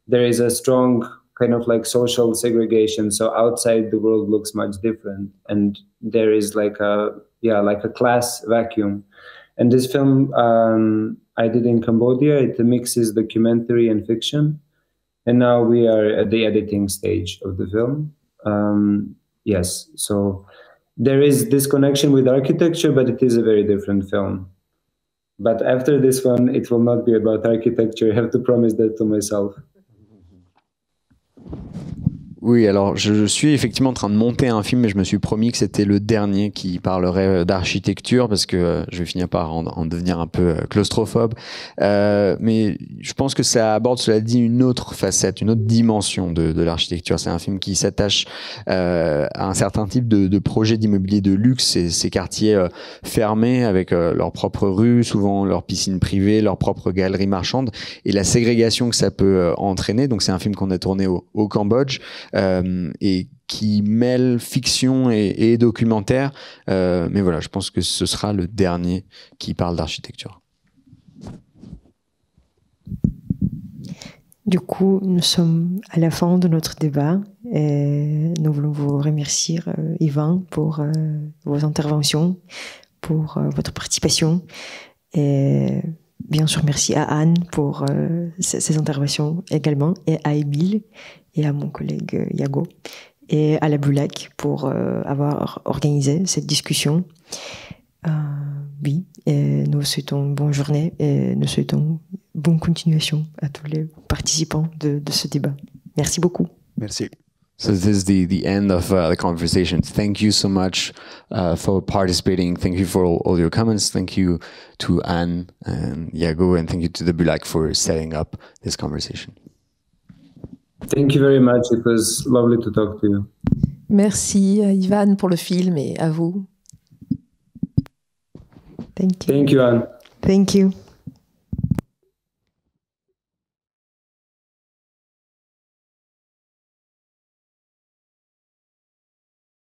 there is a strong kind of like social segregation. So outside the world looks much different, and there is like a class vacuum. And this film I did in Cambodia. It mixes documentary and fiction, and now we are at the editing stage of the film. Yes, so there is this connection with architecture, but it is a very different film. But after this one, it will not be about architecture. I have to promise that to myself. Oui, alors je suis effectivement en train de monter un film, mais je me suis promis que c'était le dernier qui parlerait d'architecture, parce que je vais finir par en devenir un peu claustrophobe. Mais je pense que ça aborde, cela dit, une autre facette, une autre dimension de l'architecture. C'est un film qui s'attache à un certain type de projet d'immobilier de luxe, ces quartiers fermés avec leurs propres rues, souvent leurs piscines privées, leurs propres galeries marchandes, et la ségrégation que ça peut entraîner. Donc c'est un film qu'on a tourné au Cambodge, et qui mêle fiction et documentaire. Mais voilà, je pense que ce sera le dernier qui parle d'architecture. Du coup, nous sommes à la fin de notre débat et nous voulons vous remercier, Ivan, pour vos interventions, pour votre participation. Et bien sûr, merci à Anne pour ses interventions également, et à Émile, et à mon collègue Yago, et à la Boulac pour avoir organisé cette discussion. Oui, et nous souhaitons une bonne journée et nous souhaitons bonne continuation à tous les participants de ce débat. Merci beaucoup. Merci. So this is the end of the conversation. Thank you so much for participating. Thank you for all your comments. Thank you to Anne and Yago, and thank you to the Boulac for setting up this conversation. Thank you very much. It was lovely to talk to you. Merci à Ivan pour le film et à vous. Thank you. Thank you, Anne. Thank you.